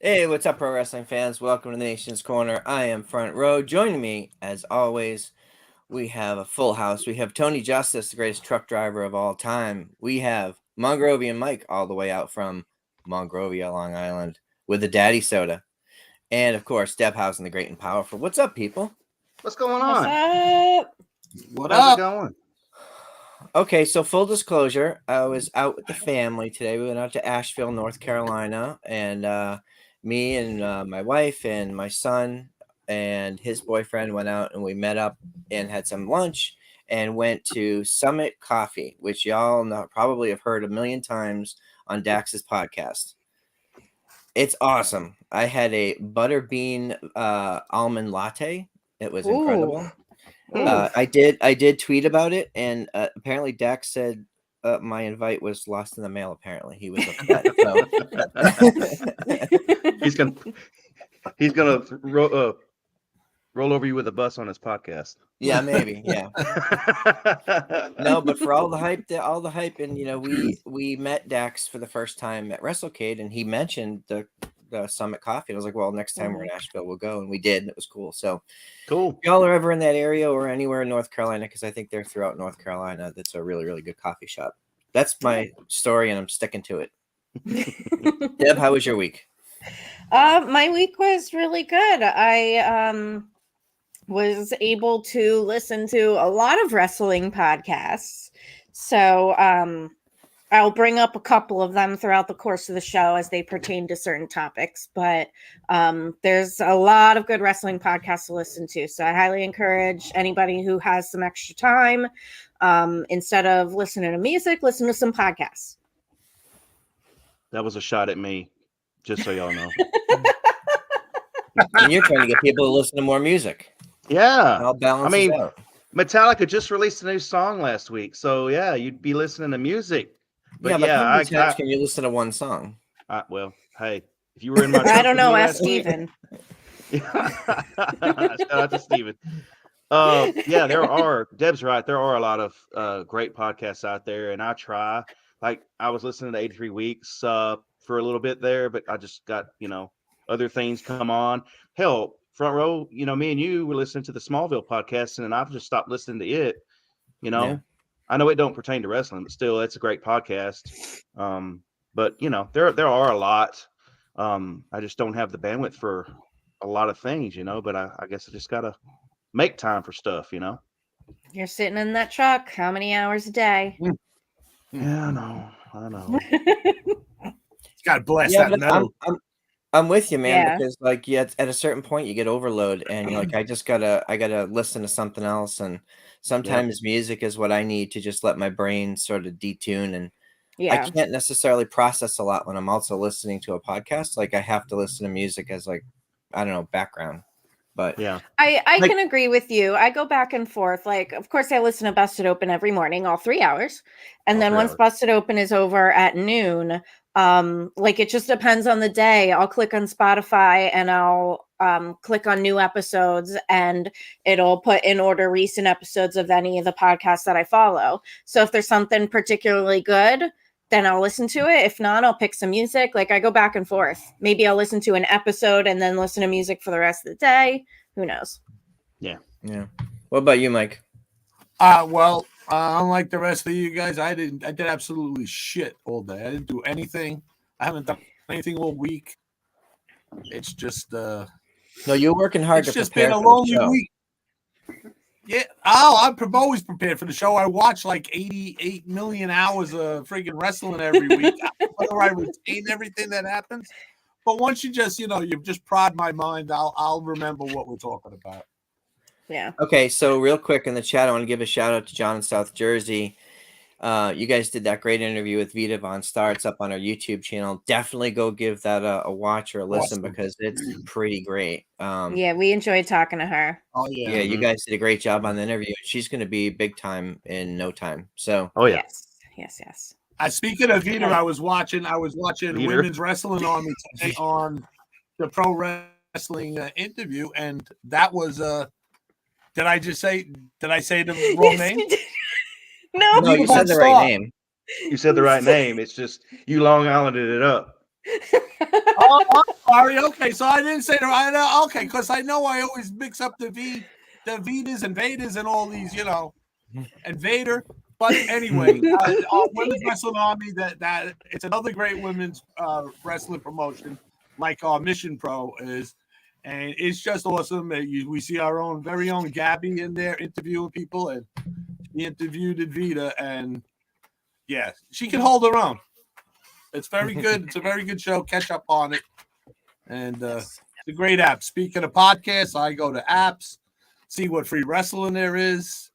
Hey, what's up, pro wrestling fans? Welcome to the Nation's Corner. I am Front Row. Joining me, as always, we have a full house. We have Tony Justice, the greatest truck driver of all time. We have Mongrovian Mike, all the way out from Mongrovia, Long Island, with a daddy soda. And, of course, Debhausen, the great and powerful. What's up, people? What's going on? What's up? How's it going? Okay, so full disclosure, I was out with the family today. We went out to Asheville, North Carolina, and me and my wife and my son and his boyfriend went out and we met up and had some lunch and went to Summit Coffee, which y'all probably have heard a million times on Dax's podcast. It's awesome. I had a butterbean almond latte. It was incredible. I did tweet about it, and apparently Dax said my invite was lost in the mail. Apparently, he was upset. So. he's gonna roll over you with a bus on his podcast. Yeah, maybe. Yeah. No, but for all the hype, and we met Dax for the first time at WrestleCade, and he mentioned the Summit Coffee. I was like, well, next time we're in Asheville, we'll go, and we did, and it was cool. So cool. If y'all are ever in that area or anywhere in North Carolina, because I think they're throughout North Carolina, that's a really, really good coffee shop. That's my story, and I'm sticking to it. Deb, how was your week? My week was really good. I was able to listen to a lot of wrestling podcasts. So I'll bring up a couple of them throughout the course of the show as they pertain to certain topics. But there's a lot of good wrestling podcasts to listen to. So I highly encourage anybody who has some extra time, instead of listening to music, listen to some podcasts. That was a shot at me, just so y'all know. And you're trying to get people to listen to more music. Yeah. I'll balance it out. Metallica just released a new song last week. So, yeah, you'd be listening to music. But how many times can you listen to one song? Well, hey, if you were in my I don't know. Ask Steven. Shout out to Steven. Yeah, Deb's right. There are a lot of great podcasts out there, and I try. Like, I was listening to 83 Weeks for a little bit there, but I just got, other things come on. Hell, Front Row, me and you were listening to the Smallville podcast, and I've just stopped listening to it. Yeah. I know it don't pertain to wrestling, but still, it's a great podcast. But there are a lot. I just don't have the bandwidth for a lot of things, But I guess I just gotta make time for stuff, You're sitting in that truck. How many hours a day? Yeah, I know. God bless that metal. I'm with you, man. Because at a certain point you get overload, and you're like, I gotta listen to something else, and sometimes music is what I need to just let my brain sort of detune, and I can't necessarily process a lot when I'm also listening to a podcast. Like, I have to listen to music as, like, I don't know, background. But yeah, I can agree with you. I go back and forth. Like, of course, I listen to Busted Open every morning, all 3 hours, and then once Busted Open is over at noon, like, it just depends on the day. I'll click on Spotify and I'll click on new episodes, and it'll put in order recent episodes of any of the podcasts that I follow. So if there's something particularly good, then I'll listen to it. If not, I'll pick some music. Like, I go back and forth. Maybe I'll listen to an episode and then listen to music for the rest of the day. Who knows? Yeah. What about you, Mike? Well, unlike the rest of you guys, I did absolutely shit all day. I didn't do anything. I haven't done anything all week. It's just no, you're working hard. It's just been a lonely week. Yeah. I'm always prepared for the show. I watch like 88 million hours of freaking wrestling every week. Whether I retain everything that happens, but once you just, you've just prod my mind, I'll remember what we're talking about. Yeah. Okay, so real quick in the chat, I want to give a shout out to John in South Jersey. You guys did that great interview with Vita Von Star. It's up on our YouTube channel. Definitely go give that a watch or a listen, because it's pretty great. Yeah, we enjoyed talking to her. Oh yeah. Yeah, you guys did a great job on the interview. She's going to be big time in no time. So. Oh yeah. Yes. Speaking of Vita, I was watching women's wrestling on today on the Pro Wrestling interview, and that was Did I say the wrong name? No, you said the right name. You said the right name. It's just you Long Islanded it up. Sorry. Okay, so I didn't say the right. Okay, because I know I always mix up the Vitas and Vedas and all these, and Vader. But anyway, Women's Wrestling Army. That it's another great women's wrestling promotion, like our Mission Pro is, and it's just awesome. We see our very own Gabby in there interviewing people, and she interviewed Vita, and yeah, she can hold her own. It's very good. It's a very good show. Catch up on it. And it's a great app. Speaking of podcasts, I go to apps, see what free wrestling there is.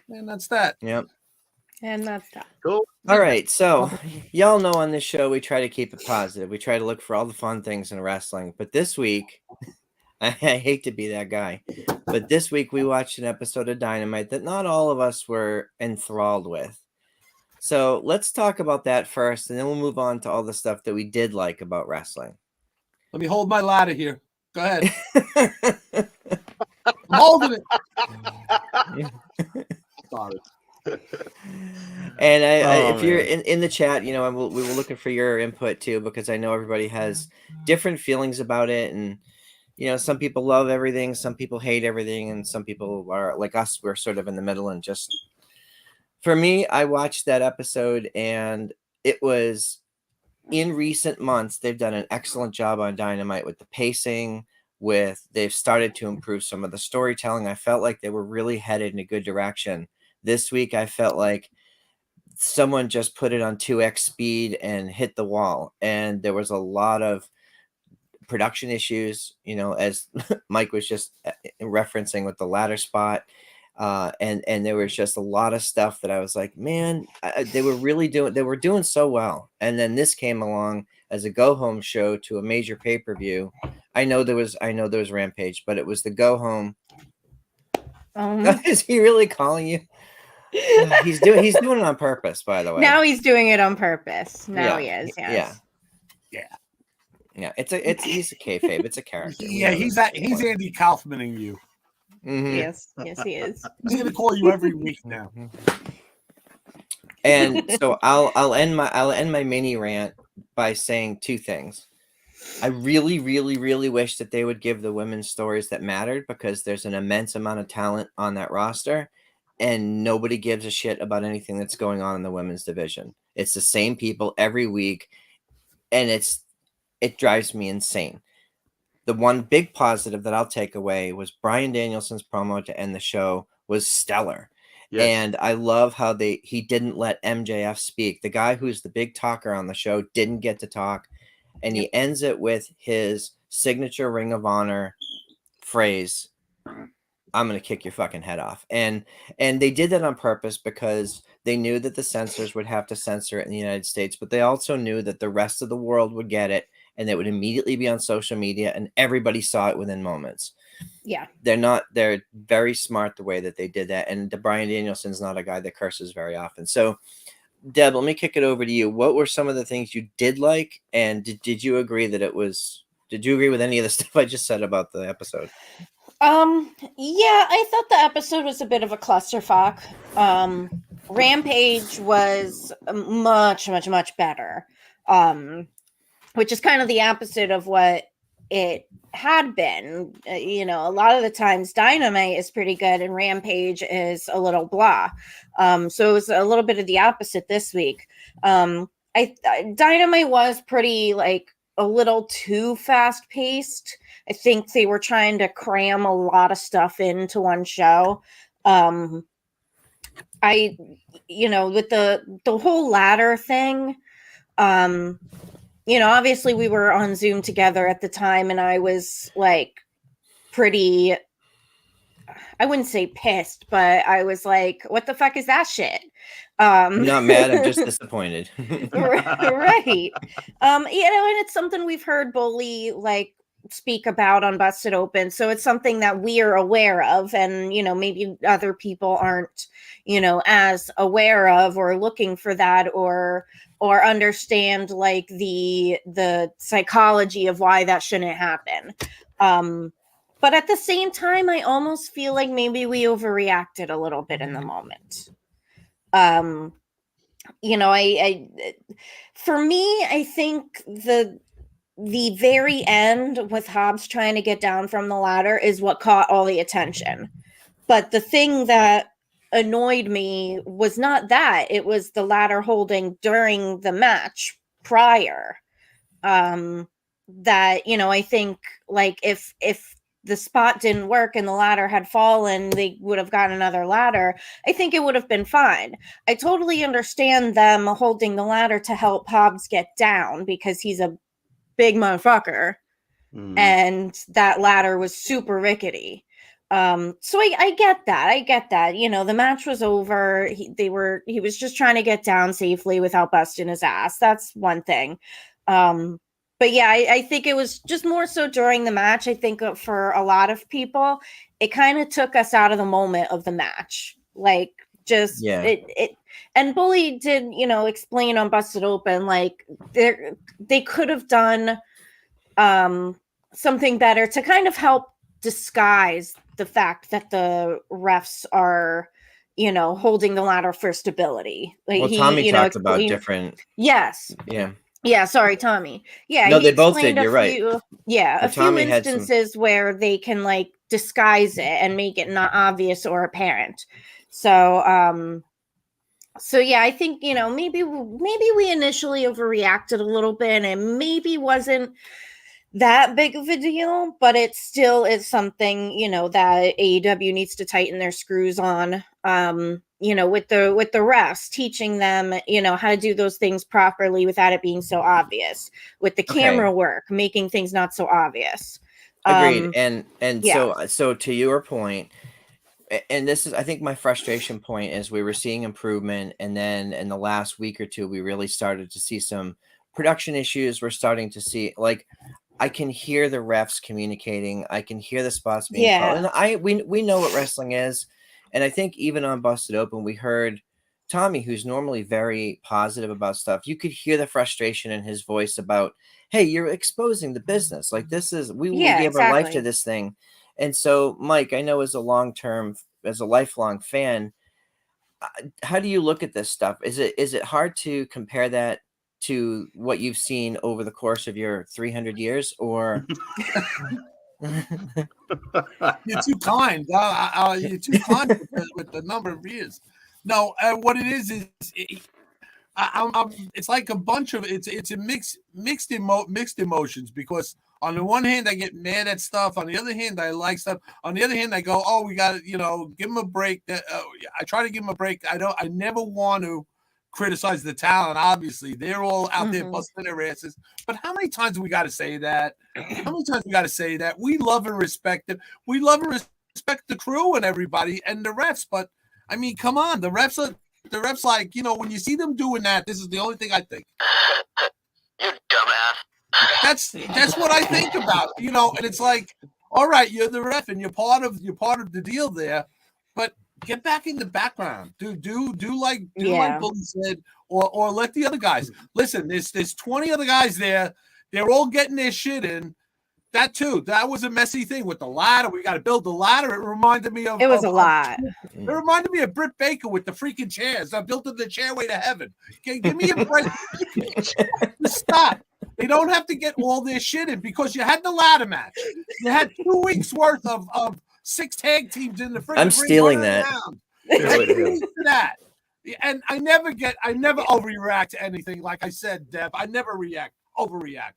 And that's that. Yep. And that's that. Cool. All right. So y'all know on this show, we try to keep it positive. We try to look for all the fun things in wrestling. But this week, I hate to be that guy, but this week we watched an episode of Dynamite that not all of us were enthralled with. So let's talk about that first, and then we'll move on to all the stuff that we did like about wrestling. Let me hold my ladder here. Go ahead. I'm holding it. Sorry. And if you're in the chat, we were looking for your input too, because I know everybody has different feelings about it. And, some people love everything, some people hate everything, and some people are like us. We're sort of in the middle. And just for me, I watched that episode, and it was in recent months, they've done an excellent job on Dynamite with the pacing, they've started to improve some of the storytelling. I felt like they were really headed in a good direction. This week, I felt like someone just put it on 2x speed and hit the wall. And there was a lot of production issues, as Mike was just referencing with the ladder spot. And there was just a lot of stuff that I was like, man, they were doing so well. And then this came along as a go home show to a major pay-per-view. I know there was Rampage, but it was the go home. Is he really calling you? He's doing it on purpose, by the way. Now he's doing it on purpose. Now he is. Yes. Yeah. He's a kayfabe. It's a character. Yeah, he's Andy Kaufmaning you. Mm-hmm. Yes, he is. He's gonna call you every week now. And so I'll end my mini rant by saying two things. I really, really, really wish that they would give the women's stories that mattered, because there's an immense amount of talent on that roster, and nobody gives a shit about anything that's going on in the women's division. It's the same people every week, and it drives me insane. The one big positive that I'll take away was Bryan Danielson's promo to end the show was stellar. Yes. And I love how he didn't let MJF speak. The guy who's the big talker on the show didn't get to talk. And he ends it with his signature Ring of Honor phrase, "I'm going to kick your fucking head off." And they did that on purpose, because they knew that the censors would have to censor it in the United States, but they also knew that the rest of the world would get it, and it would immediately be on social media, and everybody saw it within moments. Yeah. They're very smart the way that they did that. And Bryan Danielson's not a guy that curses very often. So, Deb, let me kick it over to you. What were some of the things you did like? And did you agree did you agree with any of the stuff I just said about the episode? Yeah, I thought the episode was a bit of a clusterfuck. Rampage was much, much, much better. Which is kind of the opposite of what it had been. A lot of the times Dynamite is pretty good and Rampage is a little blah. So it was a little bit of the opposite this week. Dynamite was pretty a little too fast paced. I think they were trying to cram a lot of stuff into one show. With the whole ladder thing, obviously we were on Zoom together at the time, and I was pretty, I wouldn't say pissed, but I was like, what the fuck is that shit? I'm not mad, I'm just disappointed. Right. And it's something we've heard Bully speak about on Busted Open. So it's something that we're aware of, and, maybe other people aren't, as aware of or looking for that or understand the psychology of why that shouldn't happen. But at the same time, I almost feel like maybe we overreacted a little bit in the moment. For me, I think the very end with Hobbs trying to get down from the ladder is what caught all the attention. But the thing that annoyed me was not that. It was the ladder holding during the match prior. That, I think like if the spot didn't work and the ladder had fallen, they would have gotten another ladder. I think it would have been fine. I totally understand them holding the ladder to help Hobbs get down because he's a big motherfucker. And that ladder was super rickety. So I get that. The match was over. He was just trying to get down safely without busting his ass. That's one thing. But yeah, I think it was just more so during the match. I think for a lot of people, it kind of took us out of the moment of the match. Like, just it and Bully did, explain on Busted Open, like they could have done something better to kind of help disguise the fact that the refs are, holding the ladder for stability. Like, well, Tommy talked about different. Yes. Yeah. Yeah, sorry, Tommy. Yeah, no, they both did. You're right. Yeah, a few instances where they can like disguise it and make it not obvious or apparent. So yeah, I think maybe we initially overreacted a little bit, and maybe wasn't that big of a deal, but it still is something that AEW needs to tighten their screws on. With the refs, teaching them how to do those things properly without it being so obvious, with the camera work, making things not so obvious. Agreed. And yeah. so to your point, and this is, I think my frustration point is we were seeing improvement, and then in the last week or two we really started to see some production issues. We're starting to see, like, I can hear the refs communicating. I can hear the spots being called. And we know what wrestling is. And I think even on Busted Open, we heard Tommy, who's normally very positive about stuff. You could hear the frustration in his voice about, hey, you're exposing the business. Like, this is, we gave our life to this thing. And so, Mike, I know as a lifelong fan, how do you look at this stuff? Is it hard to compare that to what you've seen over the course of your 300 years, or you're too kind. You're too kind with the number of years. No, what it is it's like a bunch of it's a mixed emotions, because on the one hand I get mad at stuff, on the other hand I like stuff, on the other hand I go, oh, we got to give them a break. I try to give them a break. I never want to criticize the talent. Obviously, they're all out there busting their asses. But how many times we got to say that? We love and respect it. We love and respect the crew and everybody and the refs. But I mean, come on, the refs like, when you see them doing that, this is the only thing I think. You dumbass. That's what I think about. And it's like, all right, you're the ref and you're part of the deal there, but get back in the background. Do like Bully said, or let the other guys listen. There's 20 other guys there. They're all getting their shit in. That was a messy thing with the ladder. We got to build the ladder. It reminded me of. It was a lot. It reminded me of Britt Baker with the freaking chairs. I built the chairway to heaven. Okay, give me a break. Stop. They don't have to get all their shit in, because you had the ladder match. You had 2 weeks worth of 6 tag teams in the freaking. I'm stealing that. That. And I never overreact to anything. Like I said, Deb, I never overreact.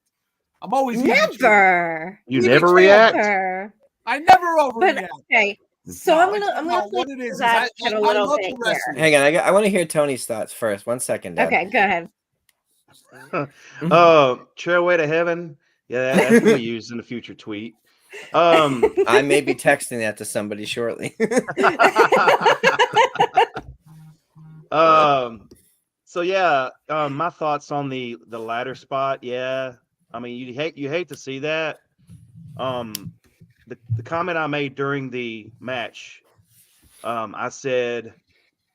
I'm always never. You never react. I never overreact. But, okay, so I'm gonna what it is. I love the wrestling. Hang on, I want to hear Tony's thoughts first. 1 second, Deb. Okay, go ahead. Trailway to Heaven. Yeah, that's going to be used in a future tweet. I may be texting that to somebody shortly. So yeah, my thoughts on the ladder spot. Yeah, I mean, you hate to see that. The comment I made during the match, I said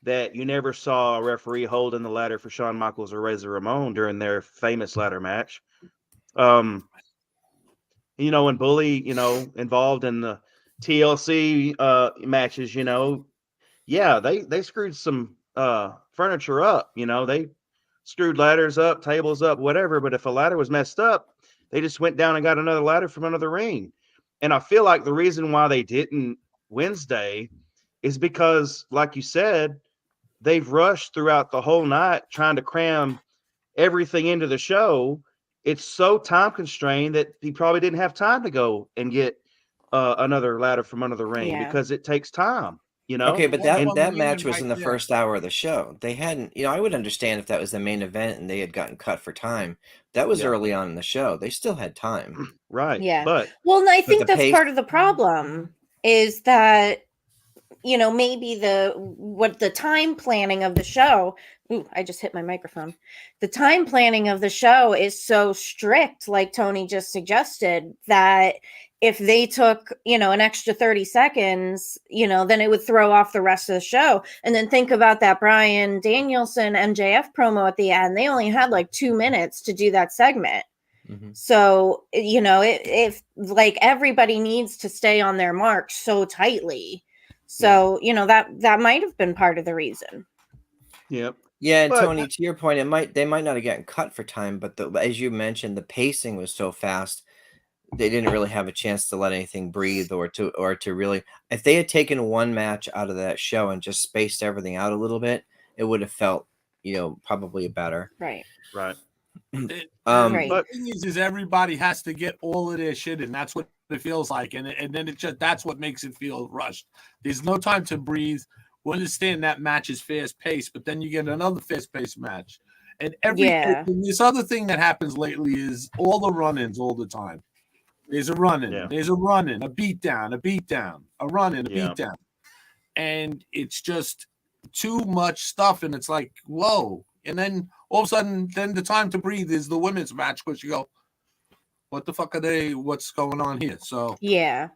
that you never saw a referee holding the ladder for Shawn Michaels or Razor Ramon during their famous ladder match. When Bully, involved in the TLC matches, yeah, they screwed some furniture up. They screwed ladders up, tables up, whatever. But if a ladder was messed up, They just went down and got another ladder from another ring. And I feel like the reason why they didn't Wednesday is because, like you said, they've rushed throughout the whole night trying to cram everything into the show. It's so time constrained that he probably didn't have time to go and get another ladder from another ring because it takes time, you know? Okay, but that match was right in the there. first hour of the show. They hadn't, I would understand if that was the main event and they had gotten cut for time. That was early on in the show. They still had time. Right. Yeah. But I think that's pace- part of the problem is that, maybe the time planning of the show. Ooh, I just hit my microphone. The time planning of the show is so strict, like Tony just suggested, that if they took, an extra 30 seconds, then it would throw off the rest of the show. And then think about that Bryan Danielson MJF promo at the end. They only had like 2 minutes to do that segment. Mm-hmm. So, if like everybody needs to stay on their mark so tightly. So, that might have been part of the reason. Yep. Yeah, and Tony, to your point, they might not have gotten cut for time, but as you mentioned, the pacing was so fast, they didn't really have a chance to let anything breathe or to really. If they had taken one match out of that show and just spaced everything out a little bit, it would have felt, probably better. Right. Right. Right. But the thing is everybody has to get all of their shit in. That's what it feels like, and then that's what makes it feel rushed. There's no time to breathe. We understand that match is fast paced, but then you get another fast paced match, and and this other thing that happens lately is all the run-ins all the time. There's a run-in, there's a run-in, a beatdown, a run-in, a beatdown, and it's just too much stuff, and it's like, whoa. And then all of a sudden, then the time to breathe is the women's match, because you go, what the fuck are they? What's going on here? So yeah,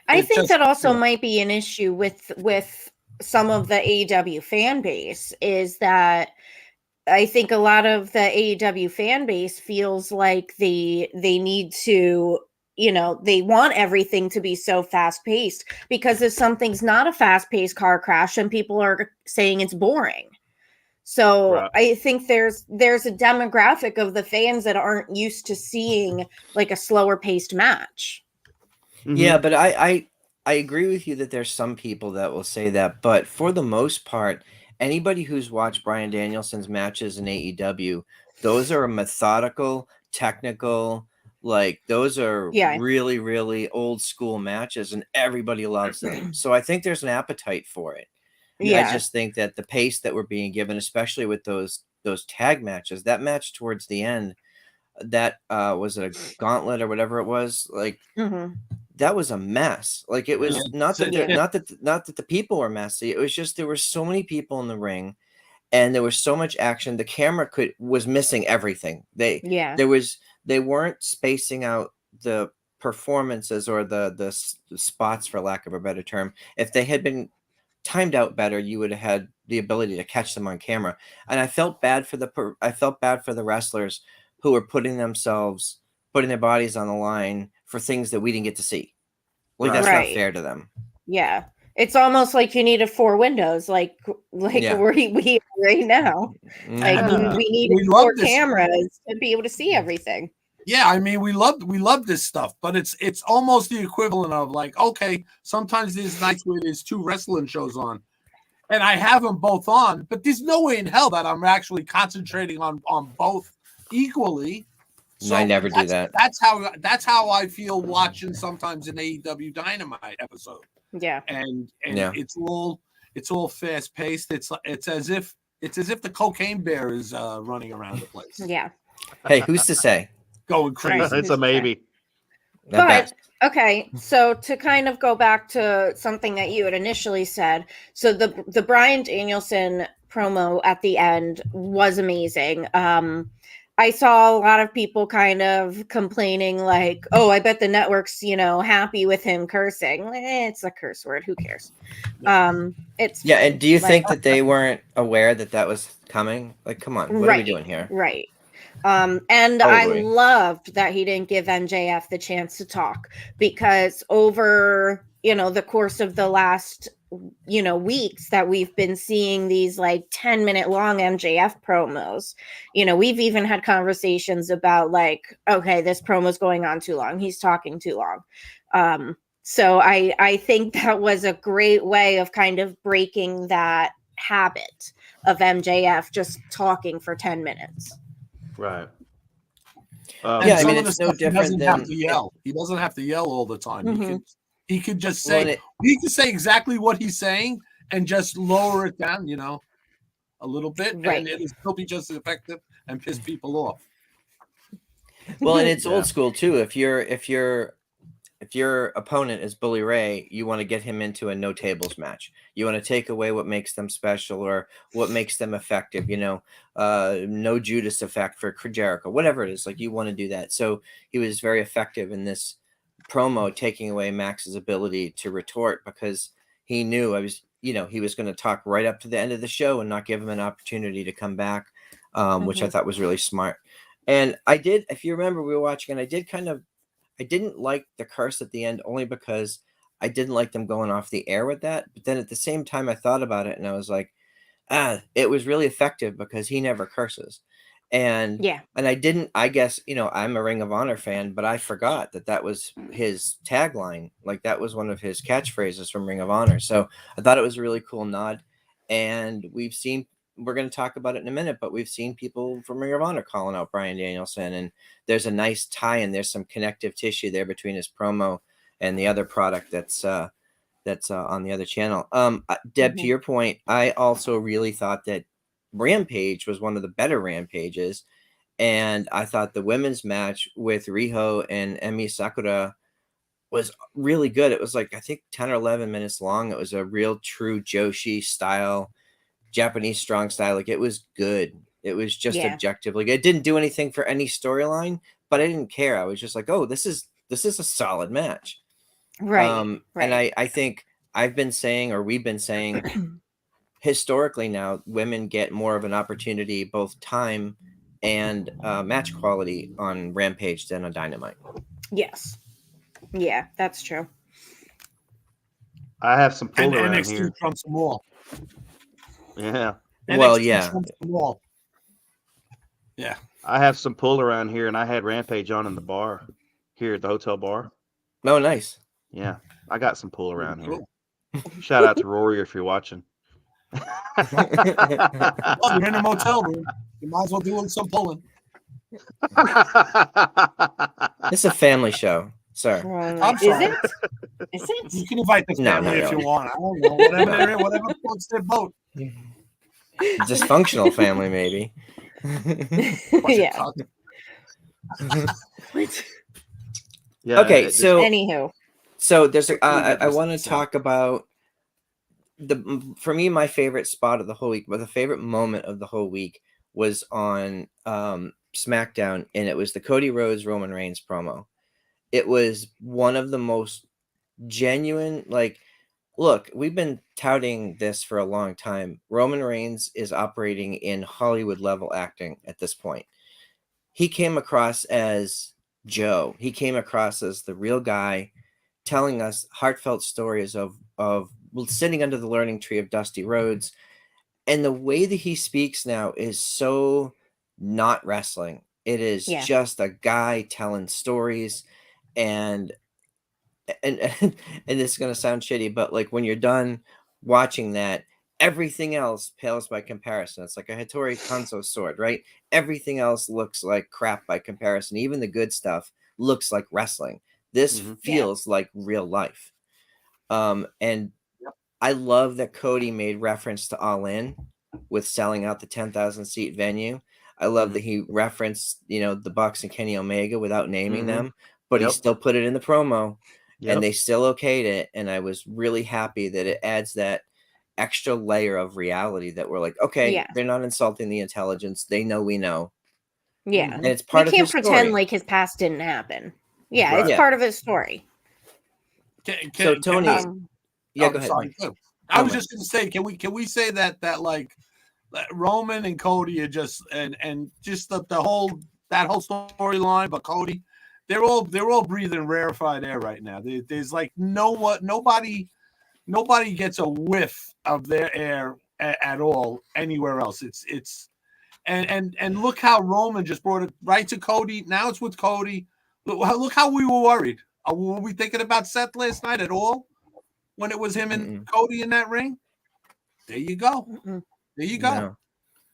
I think that also might be an issue with some of the AEW fan base, is that I think a lot of the AEW fan base feels like they need to, they want everything to be so fast paced, because if something's not a fast paced car crash, and people are saying it's boring. So I think there's a demographic of the fans that aren't used to seeing like a slower paced match. Mm-hmm. Yeah, but I agree with you that there's some people that will say that, but for the most part, anybody who's watched Bryan Danielson's matches in AEW, those are methodical, technical, like those are really, really old school matches, and everybody loves them. So I think there's an appetite for it. Yeah. I just think that the pace that we're being given, especially with those tag matches, that match towards the end, that was a gauntlet or whatever it was, like that was a mess. Like it was not that the people were messy. It was just there were so many people in the ring, and there was so much action. The camera was missing everything. They weren't spacing out the performances or the spots, for lack of a better term. If they had been timed out better, you would have had the ability to catch them on camera. And I felt bad for the wrestlers who were putting their bodies on the line for things that we didn't get to see. Like that's not fair to them. Yeah. It's almost like you needed 4 windows, like we are right now. Like we needed 4 cameras to be able to see everything. Yeah, I mean, we love this stuff, but it's almost the equivalent of like, okay, sometimes there's nights where there's 2 wrestling shows on, and I have them both on, but there's no way in hell that I'm actually concentrating on both equally. So I never do that. That's how I feel watching sometimes an AEW Dynamite episode. Yeah, and it's all fast paced. It's as if the cocaine bear is running around the place. Yeah. Hey, who's to say? Going crazy. It's a maybe. But okay, so to kind of go back to something that you had initially said, so the Bryan Danielson promo at the end was amazing. I saw a lot of people kind of complaining like, oh, I bet the network's, happy with him cursing. It's a curse word. Who cares? It's and do you think that they weren't aware that was coming? Like, come on, what are we doing here? Right. And I loved that he didn't give MJF the chance to talk, because over, the course of the last weeks that we've been seeing these like 10-minute long MJF promos. We've even had conversations about like, okay, this promo's going on too long. He's talking too long. So I think that was a great way of kind of breaking that habit of MJF just talking for 10 minutes. Right. Yeah, I mean, it's no different he doesn't have to yell. He doesn't have to yell all the time. Mm-hmm. He could just say, he can say exactly what he's saying and just lower it down, a little bit, right. and it'll still be just as effective and piss people off. Well, and it's old school too. If your opponent is Bully Ray, you want to get him into a no tables match. You want to take away what makes them special or what makes them effective. No Judas effect for Jericho, whatever it is. Like, you want to do that. So he was very effective in this promo, taking away Max's ability to retort, because he knew he was going to talk right up to the end of the show and not give him an opportunity to come back, which I thought was really smart. And I did, if you remember, we were watching, and I didn't like the curse at the end, only because I didn't like them going off the air with that. But then at the same time, I thought about it and I was like, it was really effective because he never curses. And I guess, I'm a Ring of Honor fan, but I forgot that was his tagline. Like, that was one of his catchphrases from Ring of Honor. So I thought it was a really cool nod. And we're going to talk about it in a minute, but we've seen people from Ring of Honor calling out Bryan Danielson, and there's a nice tie, and there's some connective tissue there between his promo and the other product that's on the other channel. Deb, to your point, I also really thought that Rampage was one of the better Rampages, and I thought the women's match with Riho and Emi Sakura was really good. It was like, I think 10 or 11 minutes long. It was a real true Joshi style, Japanese strong style. Like, it was good. It was just objectively good. It didn't do anything for any storyline, but I didn't care. I was just like, oh, this is a solid match. Right. And I think we've been saying historically now, women get more of an opportunity, both time and match quality on Rampage than on Dynamite. Yes. Yeah, that's true. I have some pull around NXT here. trumps them all. Yeah. Well, NXT trumps them all. Yeah. I have some pull around here, and I had Rampage on in the bar here at the hotel bar. Oh, nice. Yeah, I got some pull around here. Shout out to Rory if you're watching. Well, you're in a motel room. You might as well do some pulling. It's a family show, sir. I'm sorry. Is it? You can invite the family if you want. I don't know. Whatever floats their boat. Dysfunctional family, maybe. Yeah. Yeah. Okay, so anywho, so there's I want to talk about for me, my favorite spot of the whole week, but the favorite moment of the whole week was on SmackDown, and it was the Cody Rhodes Roman Reigns promo. It was one of the most genuine, like, look, we've been touting this for a long time. Roman Reigns is operating in Hollywood level acting at this point. He came across as Joe. He came across as the real guy, telling us heartfelt stories of sitting under the learning tree of Dusty Rhodes. And the way that he speaks now is so not wrestling. It is just a guy telling stories. And this is going to sound shitty, but like, when you're done watching that, everything else pales by comparison. It's like a Hattori Hanzo sword, right? Everything else looks like crap by comparison. Even the good stuff looks like wrestling. This feels like real life. And I love that Cody made reference to All In with selling out the 10,000 seat venue. I love that he referenced, the Bucks and Kenny Omega without naming them, but he still put it in the promo, and they still okayed it. And I was really happy that it adds that extra layer of reality that we're like, okay, they're not insulting the intelligence. They know we know. Yeah. And it's part of his story. We can't pretend like his past didn't happen. Yeah, it's part of his story. So Tony, go ahead. Sorry. I was just going to say, can we say that like Roman and Cody are just and just the whole storyline, but Cody, they're all breathing rarefied air right now. There's like nobody nobody gets a whiff of their air at all anywhere else. And look how Roman just brought it right to Cody. Now it's with Cody. Look how we were worried. Were we thinking about Seth last night at all when it was him and Cody in that ring? There you go. There you go. No.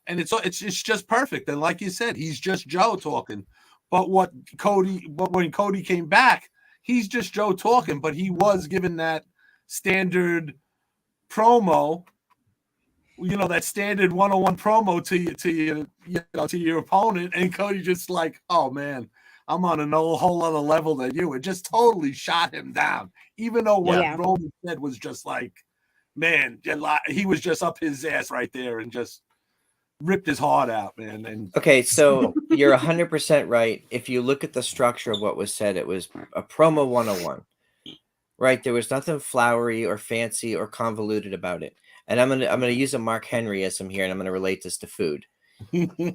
And it's just perfect. And like you said, he's just Joe talking. But when Cody came back, he's just Joe talking, but he was given that standard promo, that standard 101 promo to your opponent, and Cody just like, oh man, I'm on a whole other level than you. It just totally shot him down. Even though what Roman said was just like, man, he was just up his ass right there and just ripped his heart out, man. And okay, so you're 100% right. If you look at the structure of what was said, it was a promo 101, right? There was nothing flowery or fancy or convoluted about it. And I'm gonna use a Mark Henryism here, and I'm gonna relate this to food.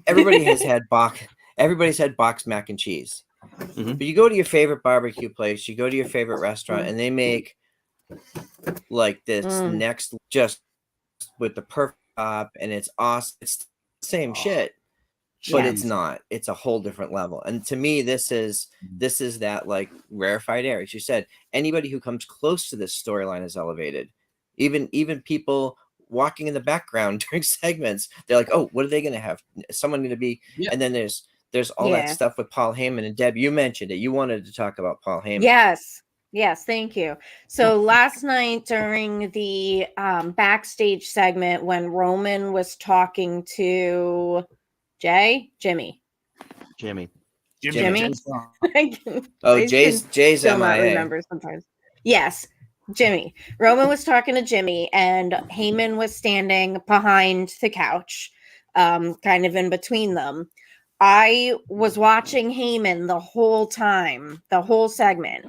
Everybody's had boxed mac and cheese. But you go to your favorite barbecue place, you go to your favorite restaurant, and they make like this next just with the perfect top, and it's awesome. It's the same shit, but it's not. It's a whole different level. And to me, this is that like rarefied air. As you said, anybody who comes close to this storyline is elevated. Even people walking in the background during segments, they're like, oh, what are they going to have? Someone going to be, and then there's all that stuff with Paul Heyman. And Deb, you mentioned it. You wanted to talk about Paul Heyman. Yes, thank you. So last night during the backstage segment when Roman was talking to Jimmy. Oh, Jay's still MIA. Not remember sometimes. Yes, Jimmy. Roman was talking to Jimmy, and Heyman was standing behind the couch, kind of in between them. I was watching Heyman the whole time, the whole segment.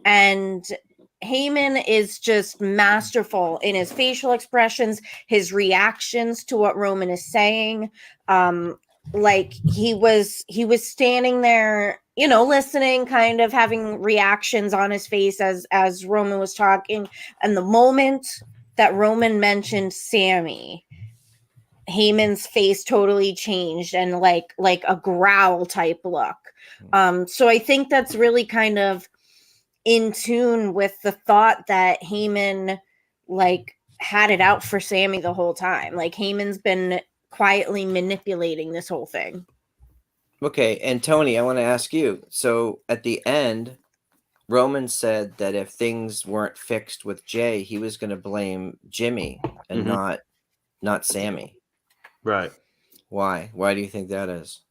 And Heyman is just masterful in his facial expressions, his reactions to what Roman is saying. Like he was standing there, listening, kind of having reactions on his face as Roman was talking. And the moment that Roman mentioned Sammy, Heyman's face totally changed and like a growl type look. So I think that's really kind of in tune with the thought that Heyman like had it out for Sammy the whole time. Like Heyman's been quietly manipulating this whole thing. Okay, and Tony, I want to ask you. So at the end, Roman said that if things weren't fixed with Jay, he was going to blame Jimmy and not Sammy. Right. Why? Why do you think that is?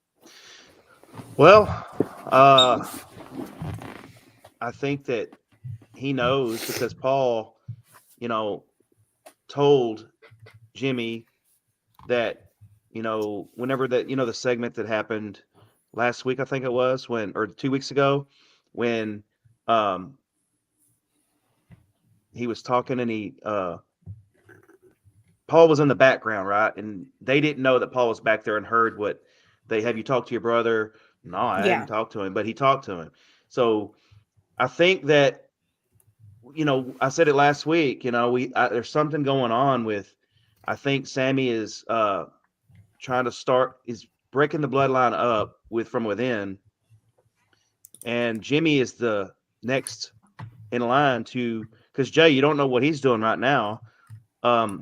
Well, I think that he knows because Paul, told Jimmy that, whenever that, the segment that happened last week, I think it was or 2 weeks ago when he was talking and Paul was in the background, right? And they didn't know that Paul was back there and heard what have you talked to your brother? No, I hadn't talked to him, but he talked to him. So I think that, I said it last week, there's something going on with, I think Sammy is trying to is breaking the bloodline up from within. And Jimmy is the next in line because Jay, you don't know what he's doing right now.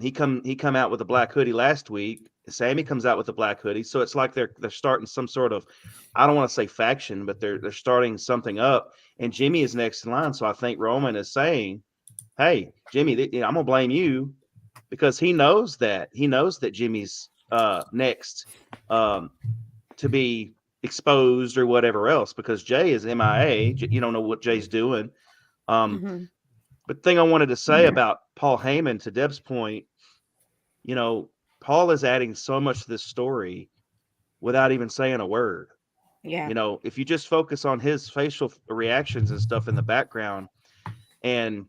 He come out with a black hoodie last week. Sammy comes out with a black hoodie. So it's like they're starting some sort of, I don't want to say faction, but they're starting something up. And Jimmy is next in line. So I think Roman is saying, hey, Jimmy, I'm gonna blame you because he knows that Jimmy's next to be exposed or whatever else because Jay is MIA. You don't know what Jay's doing. But the thing I wanted to say about Paul Heyman, to Deb's point, Paul is adding so much to this story without even saying a word. Yeah. If you just focus on his facial reactions and stuff in the background, and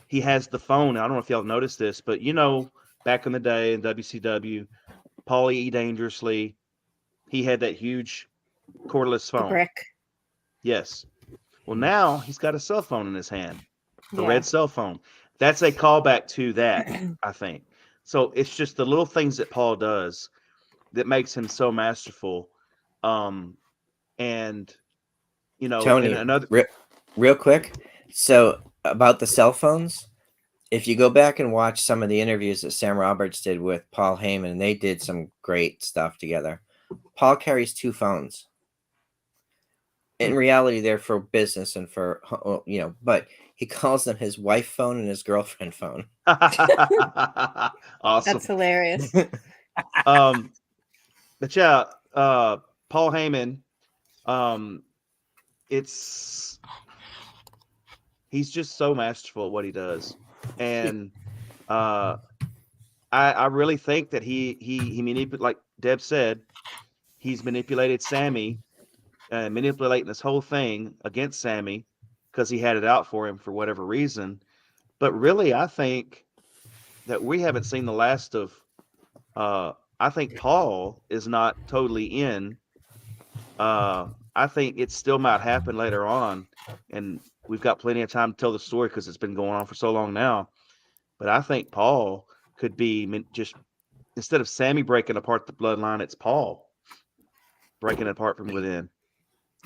he has the phone. I don't know if y'all noticed this, but back in the day in WCW, Paulie E. Dangerously, he had that huge cordless phone. The brick. Yes. Well, now he's got a cell phone in his hand, the red cell phone. that's a callback to that, I think. So it's just the little things that Paul does that makes him so masterful. And Tony, and another real quick. So about the cell phones, if you go back and watch some of the interviews that Sam Roberts did with Paul Heyman, they did some great stuff together. Paul carries 2 phones. In reality, they're for business and for, but he calls them his wife phone and his girlfriend phone. Awesome. That's hilarious. But yeah, Paul Heyman, he's just so masterful at what he does. And I really think that he manipulated, like Deb said, he's manipulated Sammy, manipulating this whole thing against Sammy because he had it out for him for whatever reason. But really, I think that we haven't seen the last of. I think Paul is not totally in. I think it still might happen later on, and we've got plenty of time to tell the story because it's been going on for so long now. But I think Paul could be just, instead of Sammy breaking apart the bloodline, it's Paul breaking it apart from within.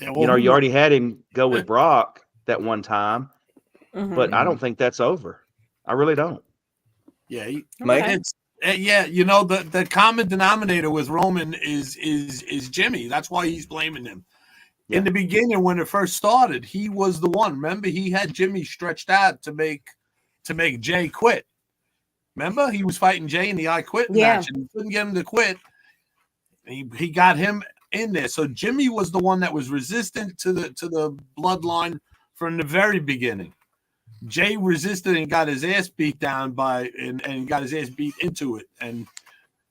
Yeah, well, you already had him go with Brock that one time, but I don't think that's over. I really don't. Yeah, Mike? The common denominator with Roman is Jimmy. That's why he's blaming him. Yeah. In the beginning, when it first started, he was the one. Remember, he had Jimmy stretched out to make Jay quit. Remember, he was fighting Jay in the I Quit match, and he couldn't get him to quit. He got him in there. So Jimmy was the one that was resistant to the bloodline from the very beginning. Jay resisted and got his ass beat down and got his ass beat into it, and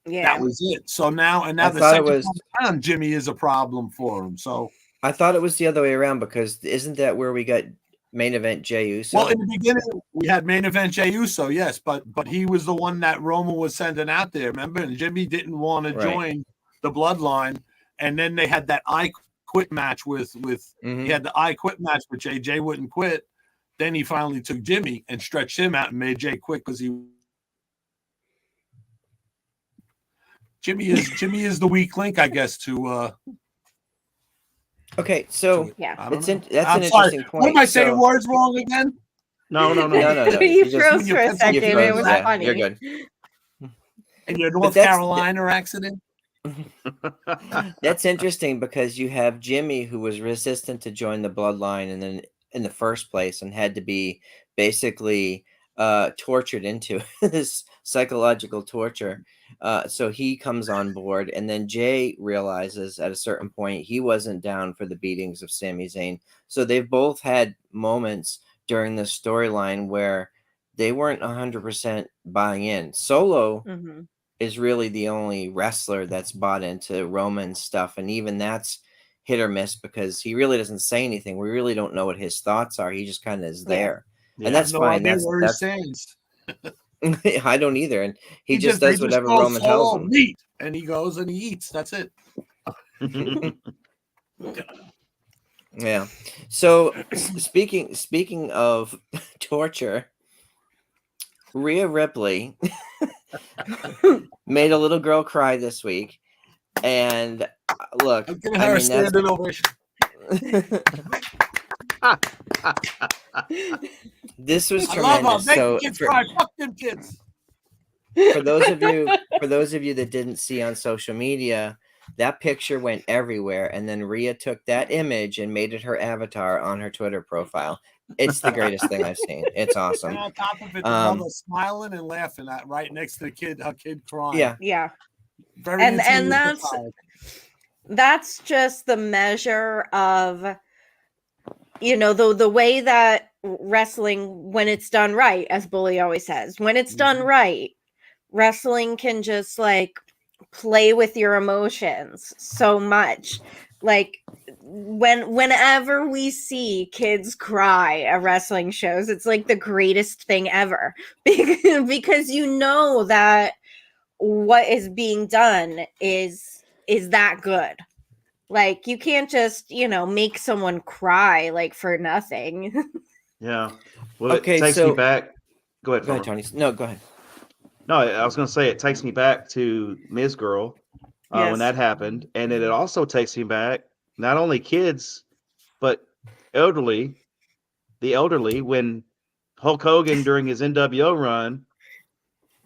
that was it. So now the second time, Jimmy is a problem for him. So I thought it was the other way around, because isn't that where we got main event Jey Uso? Well, in the beginning we had main event Jey Uso, yes, but he was the one that Roman was sending out there. Remember, and Jimmy didn't want to join the bloodline, and then they had that I Quit match with he had the I Quit match with Jay. Jay wouldn't quit. Then he finally took Jimmy and stretched him out and made Jay quit because Jimmy is the weak link, I guess. Okay, so that's an interesting point. What am I saying? Words wrong again? No. You froze for a second. It was funny. You're good. And your North Carolina accident. That's interesting, because you have Jimmy, who was resistant to join the bloodline, and then in the first place, and had to be basically tortured into this psychological torture. So he comes on board, and then Jay realizes at a certain point he wasn't down for the beatings of Sami Zayn. So they've both had moments during this storyline where they weren't 100% buying in. Solo is really the only wrestler that's bought into Roman's stuff, and even that's hit or miss, because he really doesn't say anything. We really don't know what his thoughts are. He just kind of is there. And that's fine. That's I don't either. And he just does whatever Roman tells him. Meat, and he goes and he eats. That's it. Yeah. So speaking of torture, Rhea Ripley made a little girl cry this week. And look, this was tremendous. So fuck them kids. For those of you that didn't see on social media, that picture went everywhere, and then Rhea took that image and made it her avatar on her Twitter profile. It's the greatest thing I've seen. It's awesome. And on top of it, the mother smiling and laughing at right next to the kid, her kid crying. Yeah. Very and that's just the measure of, the way that wrestling, when it's done right, as Bully always says, when it's done right, wrestling can just like play with your emotions so much. Like whenever we see kids cry at wrestling shows, it's like the greatest thing ever, because that what is being done is that good. Like, you can't just, make someone cry like for nothing. Yeah. Well, it takes me back. Go ahead, Go ahead, Tony. No, go ahead. No, I was going to say it takes me back to Ms. Girl when that happened. And it also takes me back, not only kids, but the elderly, when Hulk Hogan during his NWO run.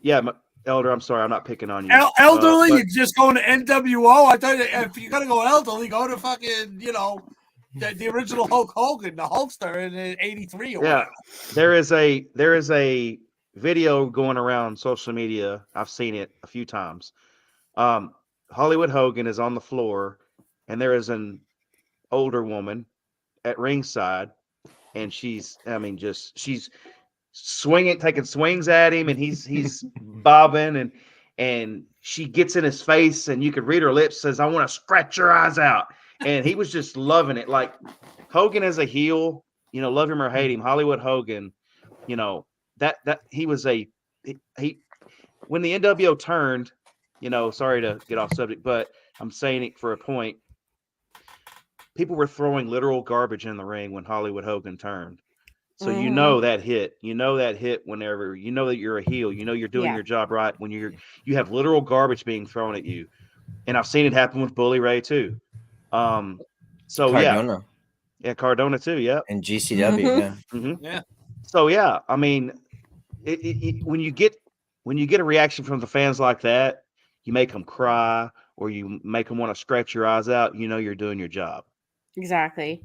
Yeah, Elder, I'm sorry, I'm not picking on you. Elderly, you're just going to NWO? I thought if you're going to go elderly, go to fucking, the original Hulk Hogan, the Hulkster in '83 or whatever. There is a video going around social media. I've seen it a few times. Hollywood Hogan is on the floor, and there is an older woman at ringside, and she's swinging, taking swings at him, and he's bobbing, and she gets in his face, and you could read her lips, says, "I want to scratch your eyes out," and he was just loving it. Like Hogan as a heel, love him or hate him, Hollywood Hogan, that he was he when the NWO turned, sorry to get off subject, but I'm saying it for a point. People were throwing literal garbage in the ring when Hollywood Hogan turned. So that hit. That hit whenever that you're a heel. You're doing your job right when you have literal garbage being thrown at you. And I've seen it happen with Bully Ray too. Cardona. Yeah, Cardona too. Yeah. And GCW. Yeah. Mm-hmm. Yeah. So yeah, I mean, when you get a reaction from the fans like that, you make them cry or you make them want to scratch your eyes out. You're doing your job. Exactly.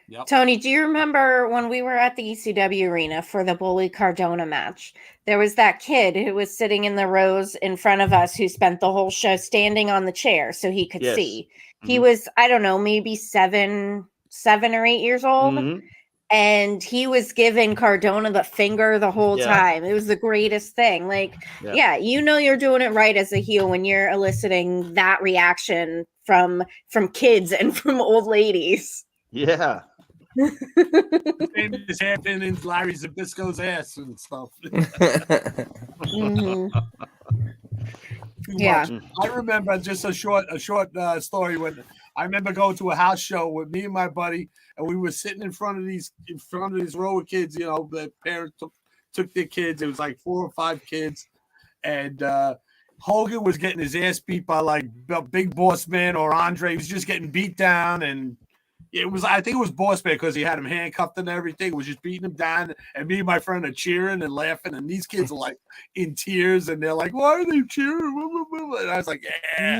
Yep. Tony, do you remember when we were at the ECW arena for the Bully Cardona match? There was that kid who was sitting in the rows in front of us who spent the whole show standing on the chair so he could see. Mm-hmm. He was, I don't know, maybe 7 or 8 years old. Mm-hmm. And he was giving Cardona the finger the whole time. It was the greatest thing. Like, you're doing it right as a heel when you're eliciting that reaction from kids and from old ladies. Yeah. Famous hairpin in Larry Zbyszko's ass and stuff. Mm-hmm. Yeah, I remember just a short story when I remember going to a house show with me and my buddy, and we were sitting in front of these row of kids. The parents took their kids. It was like 4 or 5 kids, and Hogan was getting his ass beat by like Big Boss Man or Andre. He was just getting beat down, and I think it was Boss Man because he had him handcuffed and everything. It was just beating him down, and me and my friend are cheering and laughing, and these kids are like in tears, and they're like, "Why are they cheering?" And I was like, "Yeah,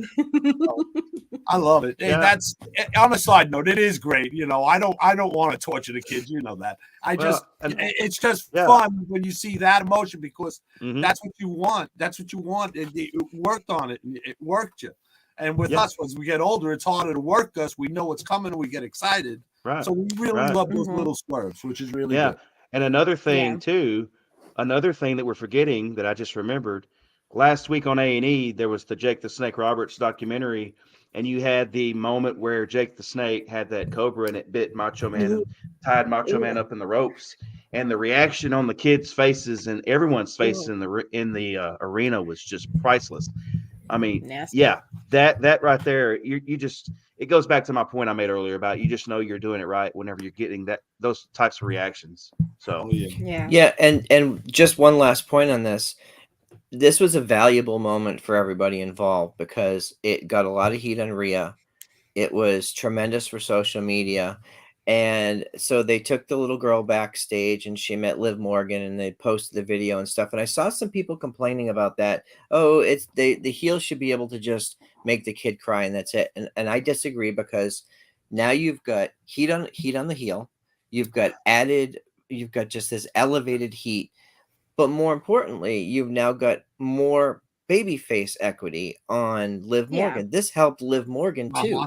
I love it." Yeah. That's on a side note. It is great. I don't want to torture the kids. You know that. It's just fun when you see that emotion because that's what you want. That's what you want. It worked on it, and it worked you. And with us, as we get older, it's harder to work us. We know what's coming, and we get excited. Right. So we really love those little swerves, which is really good. And another thing too, another thing that we're forgetting that I just remembered, last week on A&E, there was the Jake the Snake Roberts documentary, and you had the moment where Jake the Snake had that cobra and it bit Macho Man and tied Macho Man up in the ropes. And the reaction on the kids' faces and everyone's faces in the arena was just priceless. I mean, that right there, you just, it goes back to my point I made earlier about you just know you're doing it right whenever you're getting those types of reactions. So and just one last point on this. This was a valuable moment for everybody involved because it got a lot of heat on Rhea. It was tremendous for social media. And so they took the little girl backstage and she met Liv Morgan and they posted the video and stuff. And I saw some people complaining about that. Oh, it's the heel should be able to just make the kid cry and that's it. And I disagree because now you've got heat on the heel. You've got just this elevated heat. But more importantly, you've now got more babyface equity on Liv Morgan. This helped Liv Morgan too.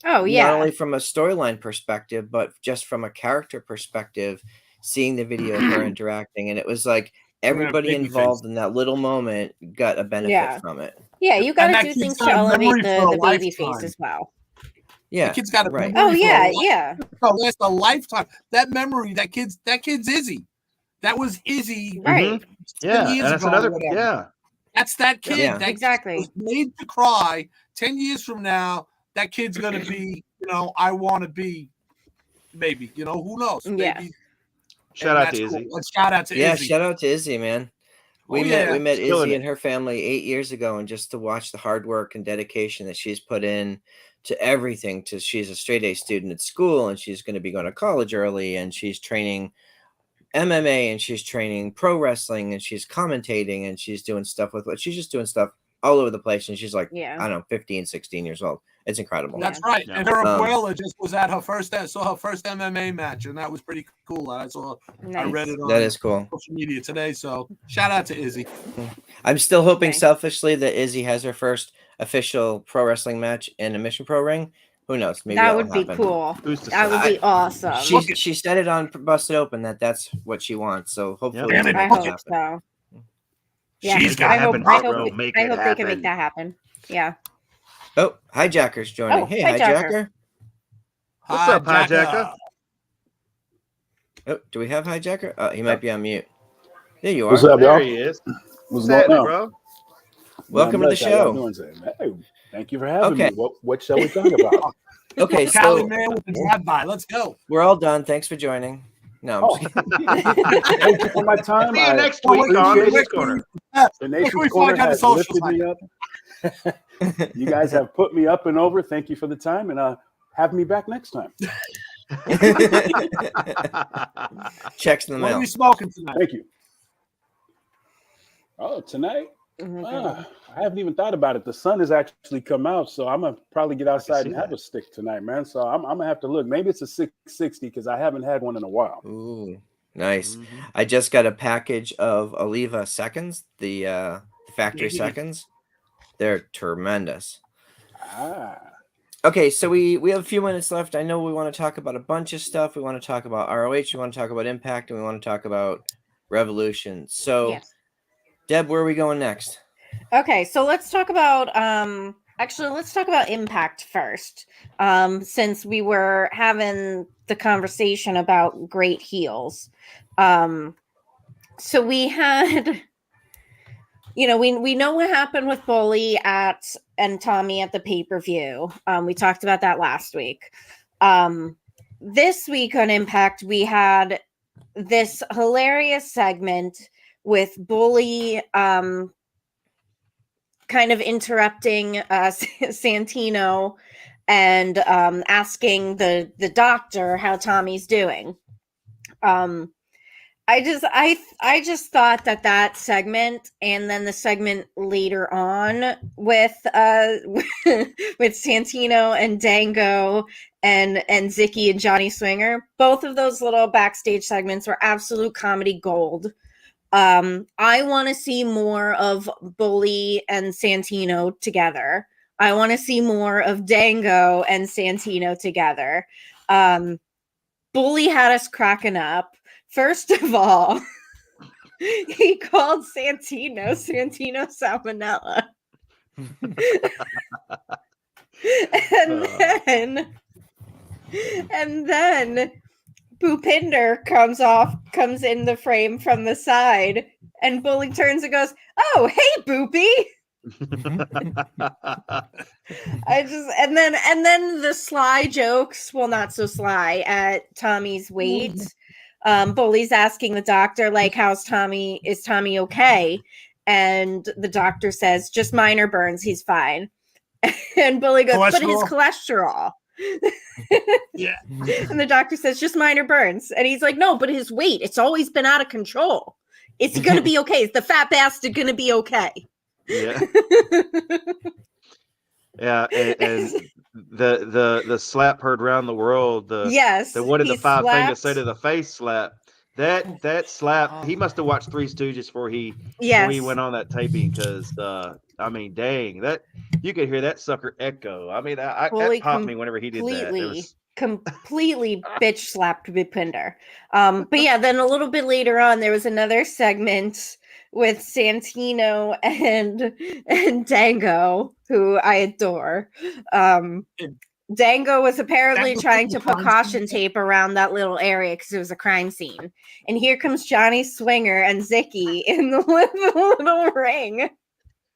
Oh, yeah. Not only from a storyline perspective, but just from a character perspective, seeing the video of her interacting. And it was like everybody involved in that little moment got a benefit from it. Yeah, you got to do things to elevate the baby face as well. Yeah. The kid's got a memory for last a lifetime. That memory, that kid's Izzy. That was Izzy. Right. Yeah. And that's another, That's that kid. Yeah. That exactly. was made to cry 10 years from now. That kid's going to be, I want to be, maybe, who knows? Maybe. Shout out to Izzy. Cool. Let's shout out to Yeah, Izzy. shout out to Izzy, man. We met Killing Izzy it. and her family 8 years ago, and just to watch the hard work and dedication that she's put in to everything. She's a straight A student at school, and she's going to be going to college early, and she's training MMA, and she's training pro wrestling, and she's commentating, and she's doing stuff she's just doing stuff all over the place. And she's like, I don't know, 15, 16 years old. It's incredible. That's right. Yeah. And her abuela just was at her first MMA match, and that was pretty cool. I read it on that is cool. social media today. So shout out to Izzy. I'm still hoping selfishly that Izzy has her first official pro wrestling match in a Mission Pro ring. Who knows? Maybe that would be cool. That would be awesome. She said it on Busted Open that's what she wants. So hopefully, I hope so. Yeah, I hope they can make that happen. Yeah. Oh, Hijacker's joining. Hey, Hijacker. What's up, Hijacker? Oh, do we have Hijacker? Oh, he might be on mute. There you are. What's up, y'all? There he is. What's going on, bro? Welcome to the show. Hey, thank you for having me. What shall we talk about? Okay, so Cali man with the drive-by. Let's go. We're all done. Thanks for joining. No, I'm thank you for my time. See you next week on Nation's Corner. The Nation's Corner has lifted me up. You guys have put me up and over. Thank you for the time, and have me back next time. Checks in the mail. What are we smoking tonight? Thank you. Oh, tonight? I haven't even thought about it. The sun has actually come out, so I'm gonna probably get outside and have a stick tonight, man. So I'm gonna have to look. Maybe it's a 660 because I haven't had one in a while. Ooh, nice. I just got a package of Oliva seconds, the factory seconds. They're tremendous. Okay, so we have a few minutes left. I know we want to talk about a bunch of stuff. We want to talk about ROH. We want to talk about Impact, and we want to talk about Revolution. So, Deb, where are we going next? Okay, so let's talk about let's talk about Impact first. Since we were having the conversation about great heels. So we had we know what happened with Bully and Tommy at the pay-per-view. We talked about that last week. This week on Impact, we had this hilarious segment with Bully kind of interrupting Santino and asking the doctor how Tommy's doing. I just thought that segment and then the segment later on with Santino and Dango and Zicky and Johnny Swinger, both of those little backstage segments were absolute comedy gold. I want to see more of Bully and Santino together. I want to see more of Dango and Santino together. Bully had us cracking up. First of all, he called Santino Salmonella. and then Bhupinder comes in the frame from the side, and Bully turns and goes, "Oh, hey, Boopy." And then the sly jokes, well, not so sly, at Tommy's weight. Bully's asking the doctor, like, is Tommy okay? And the doctor says, just minor burns, he's fine. And Bully goes, but his cholesterol. Yeah. And the doctor says, just minor burns. And he's like, no, but his weight, it's always been out of control. Is he going to be okay? Is the fat bastard going to be okay? Yeah. Yeah, and the slap heard around the world. What did the five fingers say to the face slap? That slap, he must have watched Three Stooges before he went on that taping, because I mean, dang, that you could hear that sucker echo. I mean, that popped me whenever he did that. Completely bitch slapped Bhupinder. But yeah, then a little bit later on, there was another segment with Santino and Dango, who I adore. Dango was apparently trying to put caution tape around that little area because it was a crime scene. And here comes Johnny Swinger and Zicky in the little ring.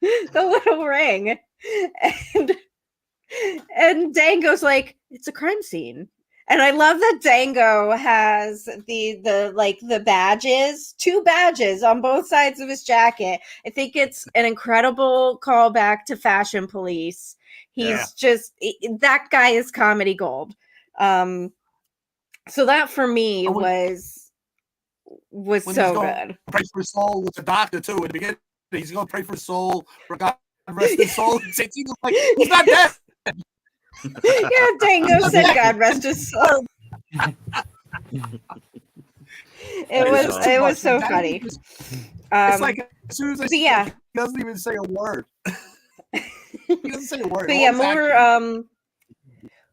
The little ring. And Dango's like, it's a crime scene. And I love that Dango has the badges, 2 badges on both sides of his jacket. I think it's an incredible callback to Fashion Police. He's just that guy is comedy gold. So that for me was so good. Pray for his soul with the doctor too. In the beginning, he's going to pray for his soul. For God rest his soul. He's not dead. Yeah, Dango said, "God rest his soul." It was so funny. It's like as soon as I see him, he doesn't even say a word. He doesn't say a word. But yeah,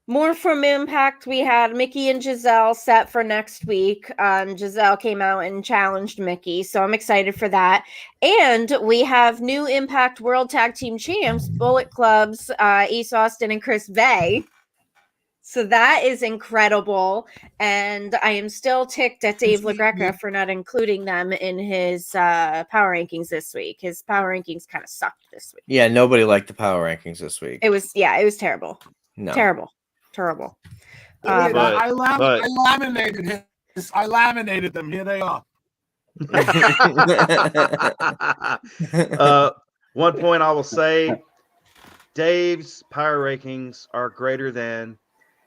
more from Impact. We had Mickey and Giselle set for next week. Giselle came out and challenged Mickey, so I'm excited for that. And we have new Impact World Tag Team Champs, Bullet Club's Ace Austin and Chris Bay. So that is incredible. And I am still ticked at Dave LaGreca for not including them in his power rankings this week. His power rankings kind of sucked this week. Yeah, nobody liked the power rankings this week. It was terrible. No. Terrible. I laminated him. I laminated them. Here they are. One point I will say, Dave's power rankings are greater than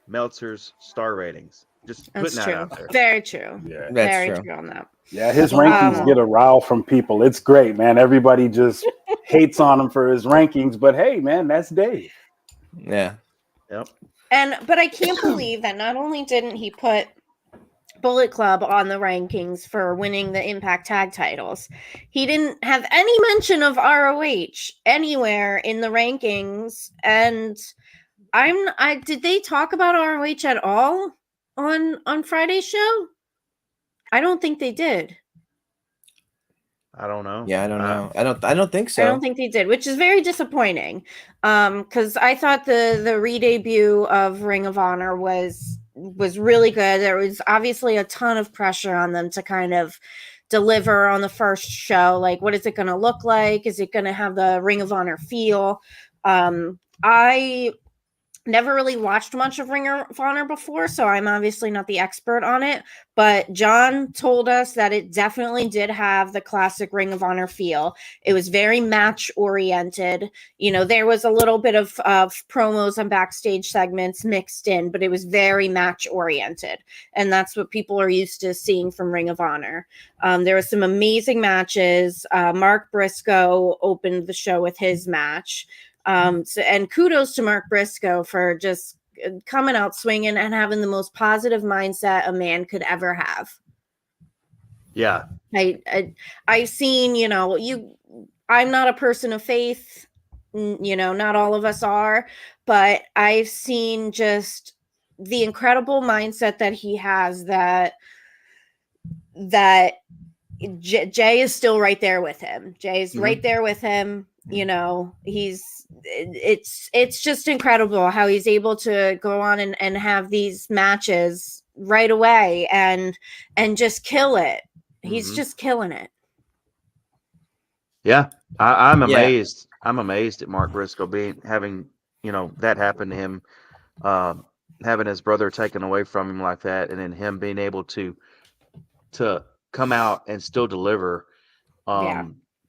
Meltzer's star ratings. Just putting that out there. Very true. Yeah, very true on that. Yeah, his rankings get a rile from people. It's great, man. Everybody just hates on him for his rankings, but hey, man, that's Dave. Yeah. Yep. But I can't believe that not only didn't he put Bullet Club on the rankings for winning the Impact Tag titles, he didn't have any mention of ROH anywhere in the rankings. And did they talk about ROH at all on Friday's show? I don't think they did. I don't know. Yeah, I don't know. I don't think so. I don't think they did, which is very disappointing. Because I thought the re-debut of Ring of Honor was really good. There was obviously a ton of pressure on them to kind of deliver on the first show. Like, what is it going to look like? Is it going to have the Ring of Honor feel? I never really watched much of Ring of Honor before, so I'm obviously not the expert on it, but John told us that it definitely did have the classic Ring of Honor feel. It was very match oriented. You know, there was a little bit of promos and backstage segments mixed in, but it was very match oriented. And that's what people are used to seeing from Ring of Honor. There was some amazing matches. Mark Briscoe opened the show with his match. And kudos to Mark Briscoe for just coming out swinging and having the most positive mindset a man could ever have. Yeah. I've seen, I'm not a person of faith, not all of us are, but I've seen just the incredible mindset that he has that Jay is still right there with him. Jay's right there with him. It's just incredible how he's able to go on and have these matches right away and just kill it. He's just killing it. Yeah, I'm amazed. I'm amazed at Mark Briscoe having that happen to him, having his brother taken away from him like that, and then him being able to come out and still deliver.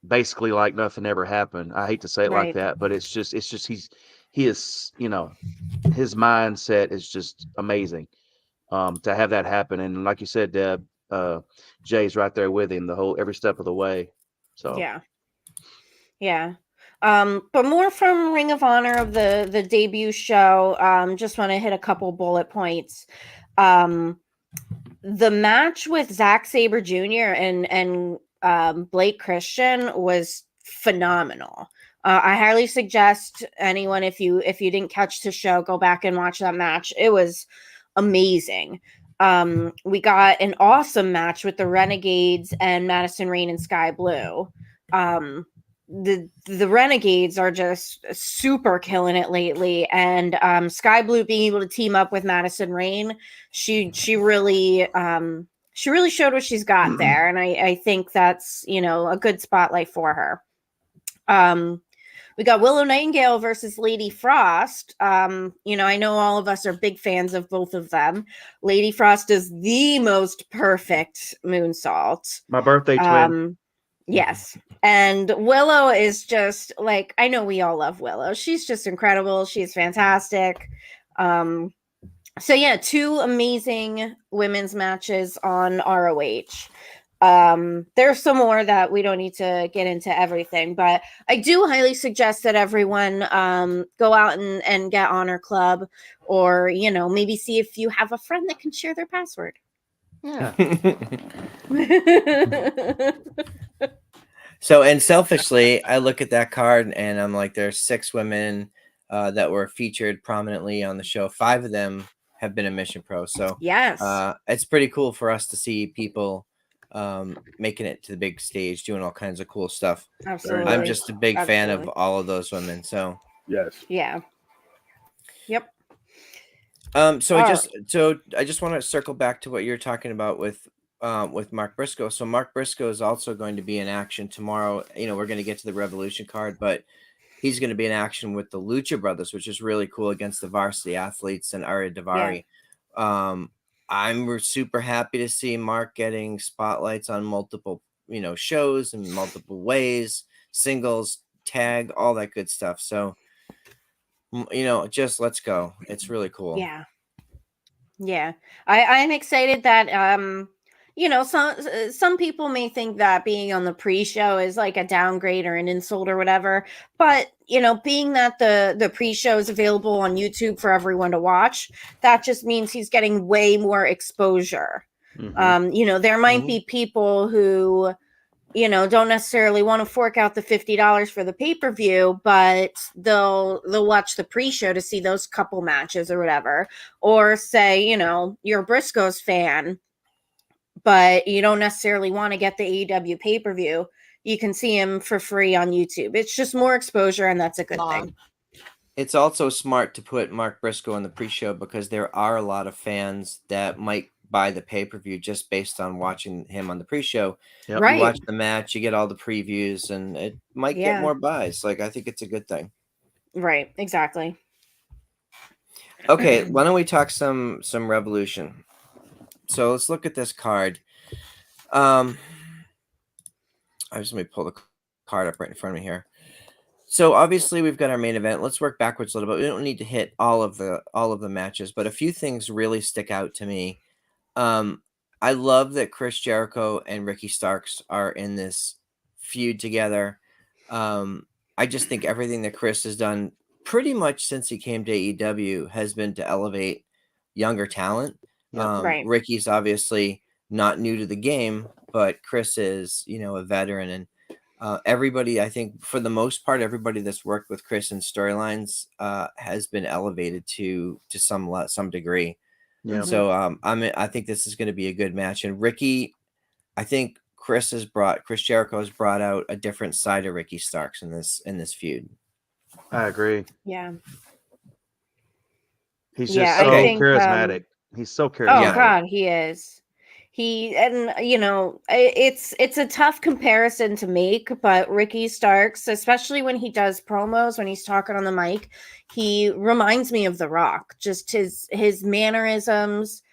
Basically like nothing ever happened. I hate to say it like that, but it's just he is, his mindset is just amazing to have that happen. And like you said, Deb, Jay's right there with him every step of the way. So yeah. But more from Ring of Honor of the debut show. Just want to hit a couple bullet points. The match with Zack Sabre Jr. and Blake Christian was phenomenal. I highly suggest anyone, if you didn't catch the show, go back and watch that match. It was amazing. We got an awesome match with the Renegades and Madison Rayne and Sky Blue. The Renegades are just super killing it lately, and Sky Blue being able to team up with Madison Rayne, she really showed what she's got there, and I think that's a good spotlight for her. We got Willow Nightingale versus Lady Frost. You know, I know all of us are big fans of both of them. Lady Frost is the most perfect moonsault. My birthday twin. Yes. And Willow is just like, I know we all love Willow. She's just incredible. She's fantastic. So yeah, 2 amazing women's matches on ROH. There's some more that we don't need to get into everything, but I do highly suggest that everyone go out and get Honor Club, or, you know, maybe see if you have a friend that can share their password. Yeah. So, and selfishly, I look at that card and I'm like, there's 6 women that were featured prominently on the show. 5 of them have been a Mission Pro. So yes, it's pretty cool for us to see people making it to the big stage, doing all kinds of cool stuff. Absolutely. I'm just a big fan of all of those women. So yes. Yeah. Yep. So I just want to circle back to what you're talking about with Mark Briscoe. So Mark Briscoe is also going to be in action tomorrow. You know, we're going to get to the Revolution card, but he's going to be in action with the Lucha Brothers, which is really cool, against the Varsity Athletes and Arya Davari. Yeah. I'm super happy to see Mark getting spotlights on multiple, you know, shows in multiple ways, singles, tag, all that good stuff. So, you know, just let's go. It's really cool. Yeah. Yeah. I'm excited that, you know, some people may think that being on the pre-show is like a downgrade or an insult or whatever, but, you know, being that the pre-show is available on YouTube for everyone to watch, that just means he's getting way more exposure. Mm-hmm. You know, there might be people who, you know, don't necessarily want to fork out the $50 for the pay-per-view, but they'll watch the pre-show to see those couple matches or whatever. Or say, you know, you're a Briscoes fan, but you don't necessarily want to get the AEW pay-per-view. You can see him for free on YouTube. It's just more exposure, and that's a good thing. It's also smart to put Mark Briscoe on the pre-show, because there are a lot of fans that might buy the pay-per-view just based on watching him on the pre-show. Yep. Right. You watch the match, you get all the previews, and it might get more buys. Like, I think it's a good thing. Right, exactly. Okay, why don't we talk some Revolution? So let's look at this card. I just let me pull the card up right in front of me here. So obviously we've got our main event. Let's work backwards a little bit. We don't need to hit all of the matches, but a few things really stick out to me. I love that Chris Jericho and Ricky Starks are in this feud together. I just think everything that Chris has done pretty much since he came to AEW has been to elevate younger talent. Right. Ricky's obviously not new to the game, but Chris is, you know, a veteran, and everybody, I think for the most part, everybody that's worked with Chris in storylines has been elevated to some degree. Yeah. So I think this is going to be a good match. And Ricky, I think Chris Jericho has brought out a different side of Ricky Starks in this feud. I agree. Yeah. He's just so charismatic. He's so charismatic. Oh God, he is. And you know, it's a tough comparison to make, but Ricky Starks, especially when he does promos, when he's talking on the mic, he reminds me of The Rock. Just his mannerisms,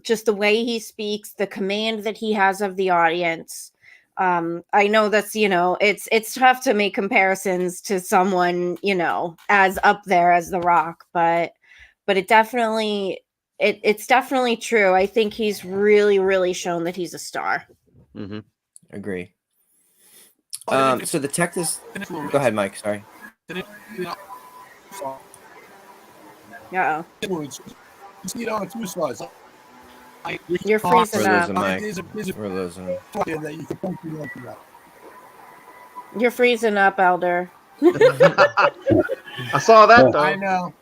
just the way he speaks, the command that he has of the audience. I know that's, you know, it's tough to make comparisons to someone, you know, as up there as The Rock, but it definitely. It's definitely true. I think he's really, really shown that he's a star. Mm-hmm. Agree. So the Texas. Go ahead, Mike. Sorry. Uh-oh. You're freezing up. We're losing him. You're freezing up, Elder. I saw that though. I know.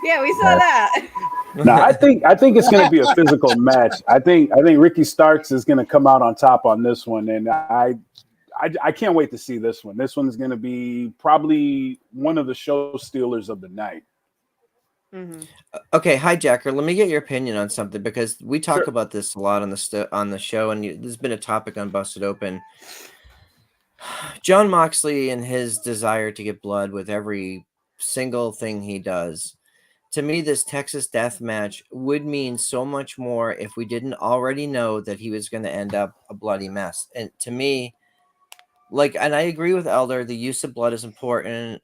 Yeah, we saw that. No, I think it's going to be a physical match. I think Ricky Starks is going to come out on top on this one, and I can't wait to see this one. This one is going to be probably one of the show stealers of the night. Mm-hmm. Okay, Hijacker, let me get your opinion on something, because we talk about this a lot on the show, and there's been a topic on Busted Open. Jon Moxley and his desire to get blood with every single thing he does. To me, this Texas death match would mean so much more if we didn't already know that he was going to end up a bloody mess. And to me, and I agree with Elder, the use of blood is important.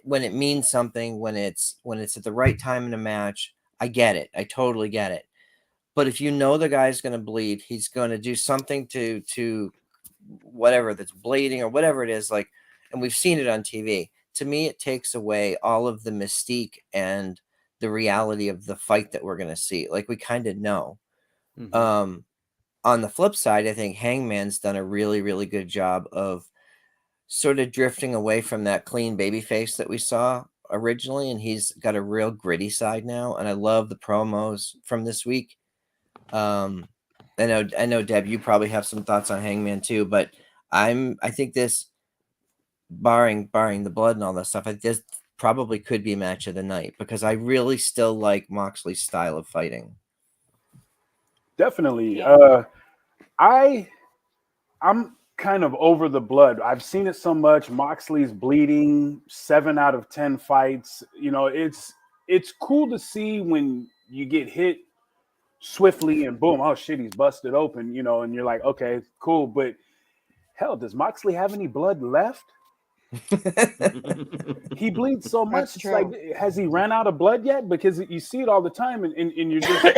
When it means something, when it's at the right time in a match, I get it. I totally get it. But if you know the guy's going to bleed, he's going to do something to whatever that's bleeding or whatever it is, and we've seen it on TV. To me, it takes away all of the mystique and the reality of the fight that we're going to see. We kind of know. Mm-hmm. On the flip side, I think Hangman's done a really, really good job of sort of drifting away from that clean baby face that we saw originally, and he's got a real gritty side now. And I love the promos from this week. I know, Deb, you probably have some thoughts on Hangman too, but I think this, barring the blood and all that stuff, this probably could be match of the night because I really still like Moxley's style of fighting. Definitely. I'm kind of over the blood. I've seen it so much. Moxley's bleeding 7 out of 10 fights. It's cool to see when you get hit swiftly and boom, oh shit, he's busted open, and you're like, okay, cool. But hell, does Moxley have any blood left? He bleeds so much. It's like, has he ran out of blood yet? Because you see it all the time, and you're just like,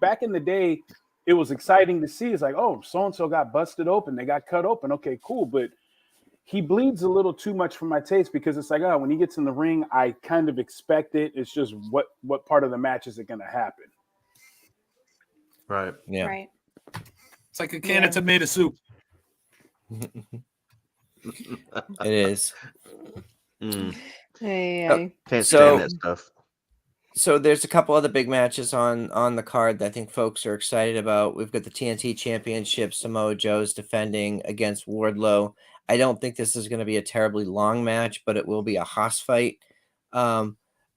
back in the day, it was exciting to see. It's like, oh, so-and-so got busted open. They got cut open. Okay, cool. But he bleeds a little too much for my taste because it's like, when he gets in the ring, I kind of expect it. It's just what part of the match is it going to happen? Right. Yeah. Right. It's like a can of tomato soup. It is. Hey. Can't stand that stuff. So there's a couple other big matches on the card that I think folks are excited about. We've got the TNT Championship. Samoa Joe's defending against Wardlow. I don't think this is going to be a terribly long match, but it will be a hoss fight. I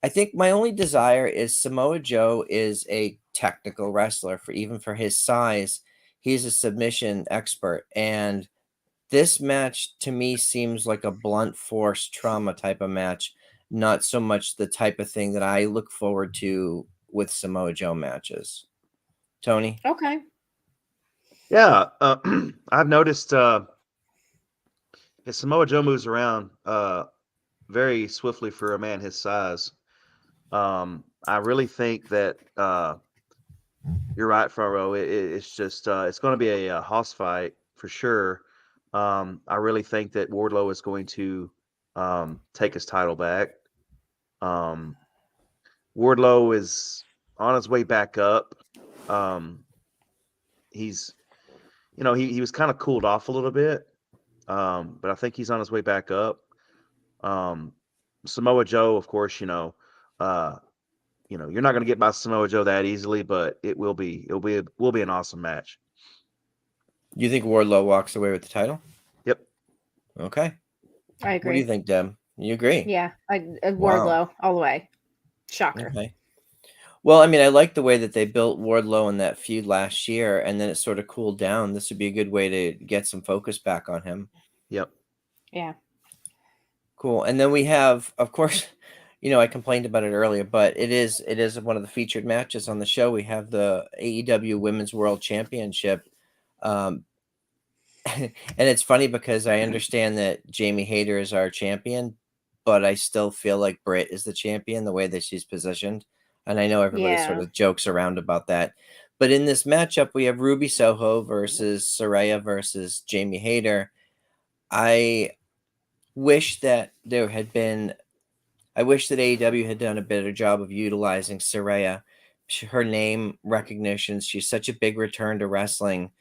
think my only desire is Samoa Joe is a technical wrestler even for his size. He's a submission expert, and this match to me seems like a blunt force trauma type of match, not so much the type of thing that I look forward to with Samoa Joe matches. Tony? Okay. Yeah, I've noticed Samoa Joe moves around very swiftly for a man his size. I really think that you're right, Faro. It's just it's going to be a hoss fight for sure. I really think that Wardlow is going to take his title back. Wardlow is on his way back up. He's, he was kind of cooled off a little bit, but I think he's on his way back up. Samoa Joe, of course, you're not going to get by Samoa Joe that easily, but it will be an awesome match. You think Wardlow walks away with the title? Yep. Okay. I agree. What do you think, Deb? You agree? Yeah, Wardlow all the way. Shocker. Okay. Well, I mean, I like the way that they built Wardlow in that feud last year, and then it sort of cooled down. This would be a good way to get some focus back on him. Yep. Yeah. Cool. And then we have, of course, I complained about it earlier, but it is one of the featured matches on the show. We have the AEW Women's World Championship. And it's funny because I understand that Jamie Hayter is our champion, but I still feel like Britt is the champion the way that she's positioned. And I know everybody sort of jokes around about that. But in this matchup, we have Ruby Soho versus Saraya versus Jamie Hayter. I wish that AEW had done a better job of utilizing Saraya. Her name recognition, she's such a big return to wrestling.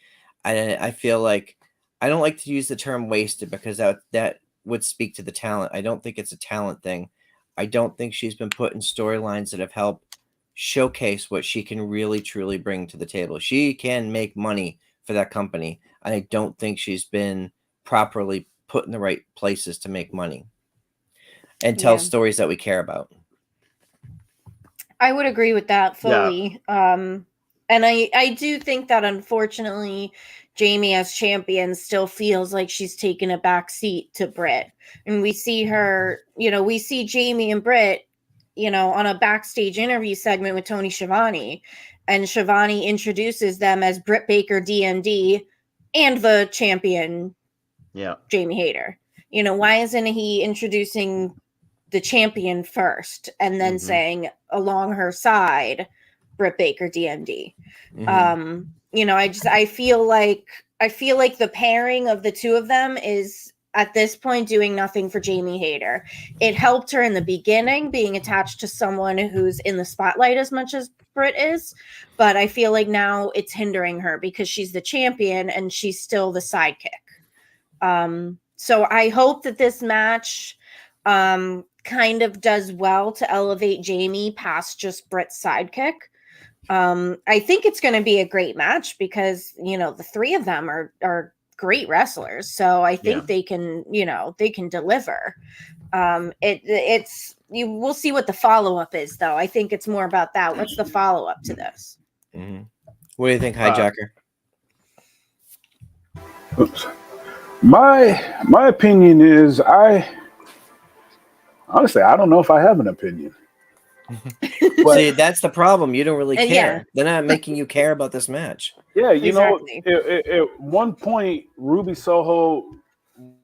I feel like I don't like to use the term wasted because that would speak to the talent. I don't think it's a talent thing. I don't think she's been put in storylines that have helped showcase what she can really truly bring to the table. She can make money for that company, and I don't think she's been properly put in the right places to make money and tell stories that we care about. I would agree with that fully. Yeah. And I do think that unfortunately Jamie as champion still feels like she's taken a back seat to Britt. And we see her, we see Jamie and Britt, on a backstage interview segment with Tony Schiavone. And Schiavone introduces them as Britt Baker, DMD, and the champion, Jamie Hayter. Why isn't he introducing the champion first and then saying along her side, Britt Baker, DMD? I feel like the pairing of the two of them is at this point doing nothing for Jamie Hayter. It helped her in the beginning being attached to someone who's in the spotlight as much as Britt is, but I feel like now it's hindering her because she's the champion and she's still the sidekick. So I hope that this match kind of does well to elevate Jamie past just Britt's sidekick. I think it's going to be a great match because, the three of them are great wrestlers. So I think they can deliver. We'll see what the follow-up is though. I think it's more about that. What's the follow-up to this? What do you think, Hijacker? My opinion is honestly, I don't know if I have an opinion. But, see, that's the problem. You don't really care. Yeah. They're not making you care about this match. Yeah, exactly. At one point, Ruby Soho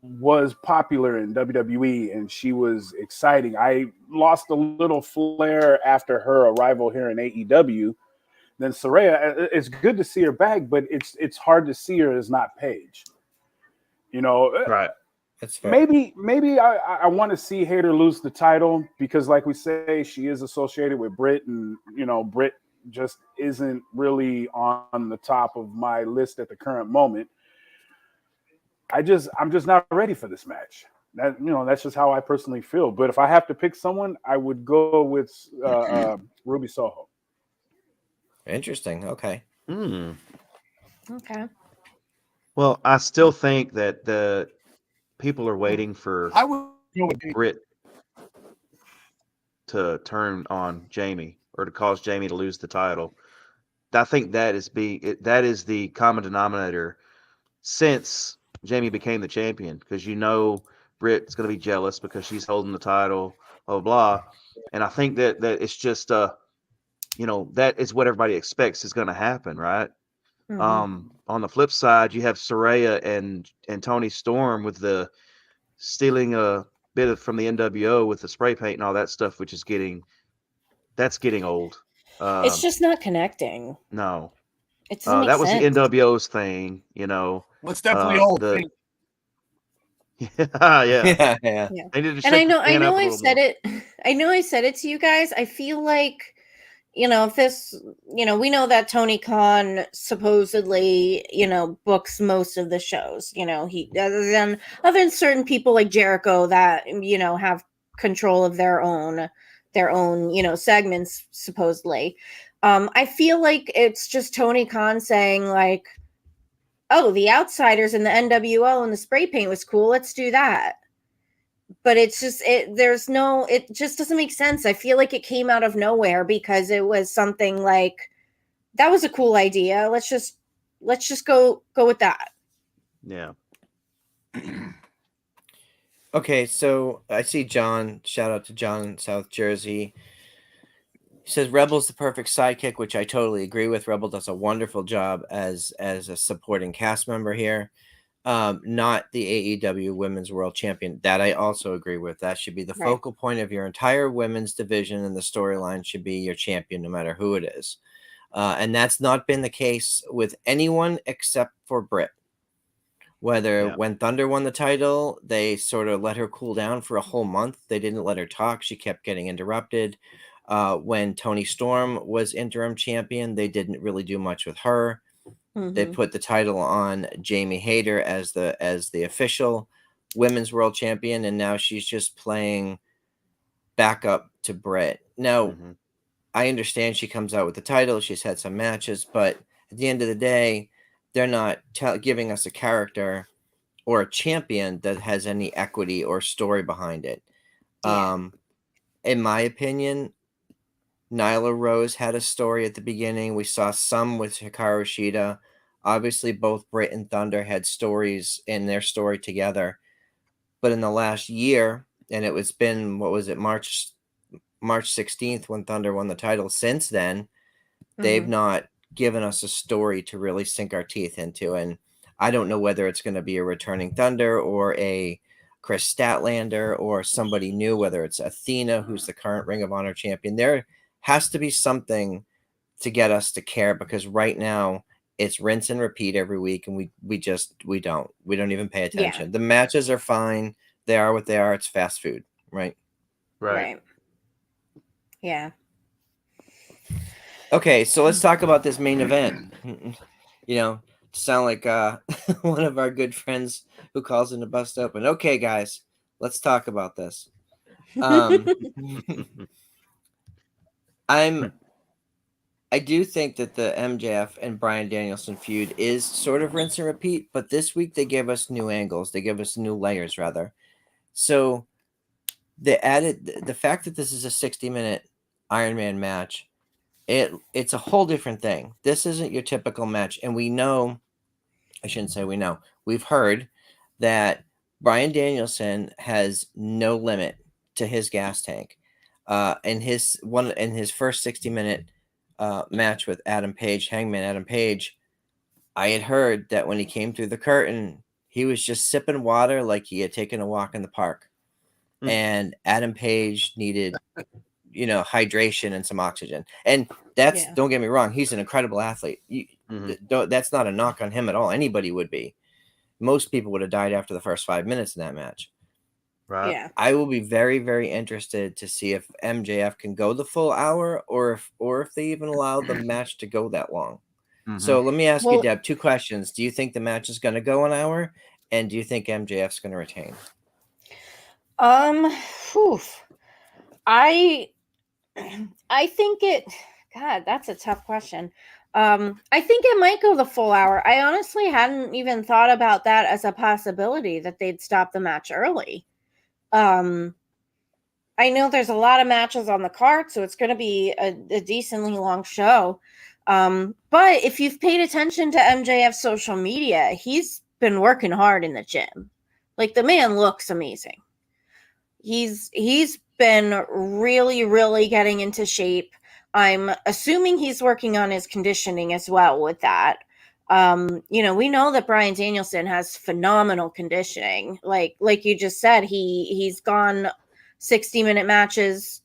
was popular in WWE, and she was exciting. I lost a little flair after her arrival here in AEW. Then Saraya, it's good to see her back, but it's hard to see her as not Paige. Right. That's fair. Maybe I want to see Hayter lose the title because, like we say, she is associated with Britt, and Britt just isn't really on the top of my list at the current moment. I'm just not ready for this match. That's just how I personally feel. But if I have to pick someone, I would go with Ruby Soho. Interesting. Okay. Okay. Well, I still think that the people are waiting for Britt to turn on Jamie or to cause Jamie to lose the title. I think that is the common denominator since Jamie became the champion, because Britt's going to be jealous because she's holding the title, blah, blah, blah. And I think that it's just that is what everybody expects is going to happen, right? On the flip side, you have Saraya and Tony Storm with the stealing a bit from the NWO with the spray paint and all that stuff, which is getting old. It's just not connecting. No, it doesn't make that was sense. the NWO's thing, It's definitely old. Yeah. And I know I said it. I know I said it to you guys. I feel like if this, we know that Tony Khan supposedly, books most of the shows. He other than certain people like Jericho that have control of their own segments supposedly. I feel like it's just Tony Khan saying like, oh, the Outsiders and the NWO and the spray paint was cool. Let's do that. But it's just it just doesn't make sense. I feel like it came out of nowhere because it was something like that was a cool idea. Let's just go with that. Yeah. Okay, so I see John. Shout out to John in South Jersey. He says Rebel's the perfect sidekick, which I totally agree with. Rebel does a wonderful job as a supporting cast member here. Not the AEW Women's World Champion. That I also agree with. That should be the focal point of your entire women's division, and the storyline should be your champion, no matter who it is. And that's not been the case with anyone except for Britt. When Thunder won the title, they sort of let her cool down for a whole month. They didn't let her talk. She kept getting interrupted. When Tony Storm was interim champion, they didn't really do much with her. They put the title on Jamie Hayter as the official women's world champion, and now she's just playing backup to Britt. Now, I understand she comes out with the title. She's had some matches, but at the end of the day, they're not giving us a character or a champion that has any equity or story behind it. Yeah. In my opinion, Nyla Rose had a story at the beginning. We saw some with Hikaru Shida. Obviously, both Britt and Thunder had stories in their story together. But in the last year, and it's been, what was it, March 16th when Thunder won the title. Since then, they've not given us a story to really sink our teeth into. And I don't know whether it's going to be a returning Thunder or a Chris Statlander or somebody new, whether it's Athena, who's the current Ring of Honor champion. There has to be something to get us to care, because right now it's rinse and repeat every week, and we don't even pay attention. Yeah. The matches are fine. They are what they are. It's fast food, right? Right. Yeah. Okay, so let's talk about this main event. You know, to sound like one of our good friends who calls in the Bust Open. Okay, guys, let's talk about this. I do think that the MJF and Bryan Danielson feud is sort of rinse and repeat, but this week they give us new angles. They give us new layers, rather. So they added the fact that this is a 60-minute Iron Man match. It's a whole different thing. This isn't your typical match, and we know. I shouldn't say we know. We've heard that Bryan Danielson has no limit to his gas tank. In his first 60-minute match with Adam Page, Hangman Adam Page, I had heard that when he came through the curtain, he was just sipping water like he had taken a walk in the park. And Adam Page needed, hydration and some oxygen. And that's, don't get me wrong, he's an incredible athlete. That's not a knock on him at all. Anybody would be. Most people would have died after the first 5 minutes in that match. Right. Yeah. I will be very, very interested to see if MJF can go the full hour, or if they even allow the match to go that long. So let me ask you, Deb, 2 questions. Do you think the match is going to go an hour? And do you think MJF's going to retain? I think God, that's a tough question. I think it might go the full hour. I honestly hadn't even thought about that as a possibility, that they'd stop the match early. I know there's a lot of matches on the card, so it's going to be a decently long show. But if you've paid attention to MJF's social media, he's been working hard in the gym. Like, the man looks amazing. He's been really, really getting into shape. I'm assuming he's working on his conditioning as well with that. We know that Bryan Danielson has phenomenal conditioning. Like you just said, he's gone 60-minute matches,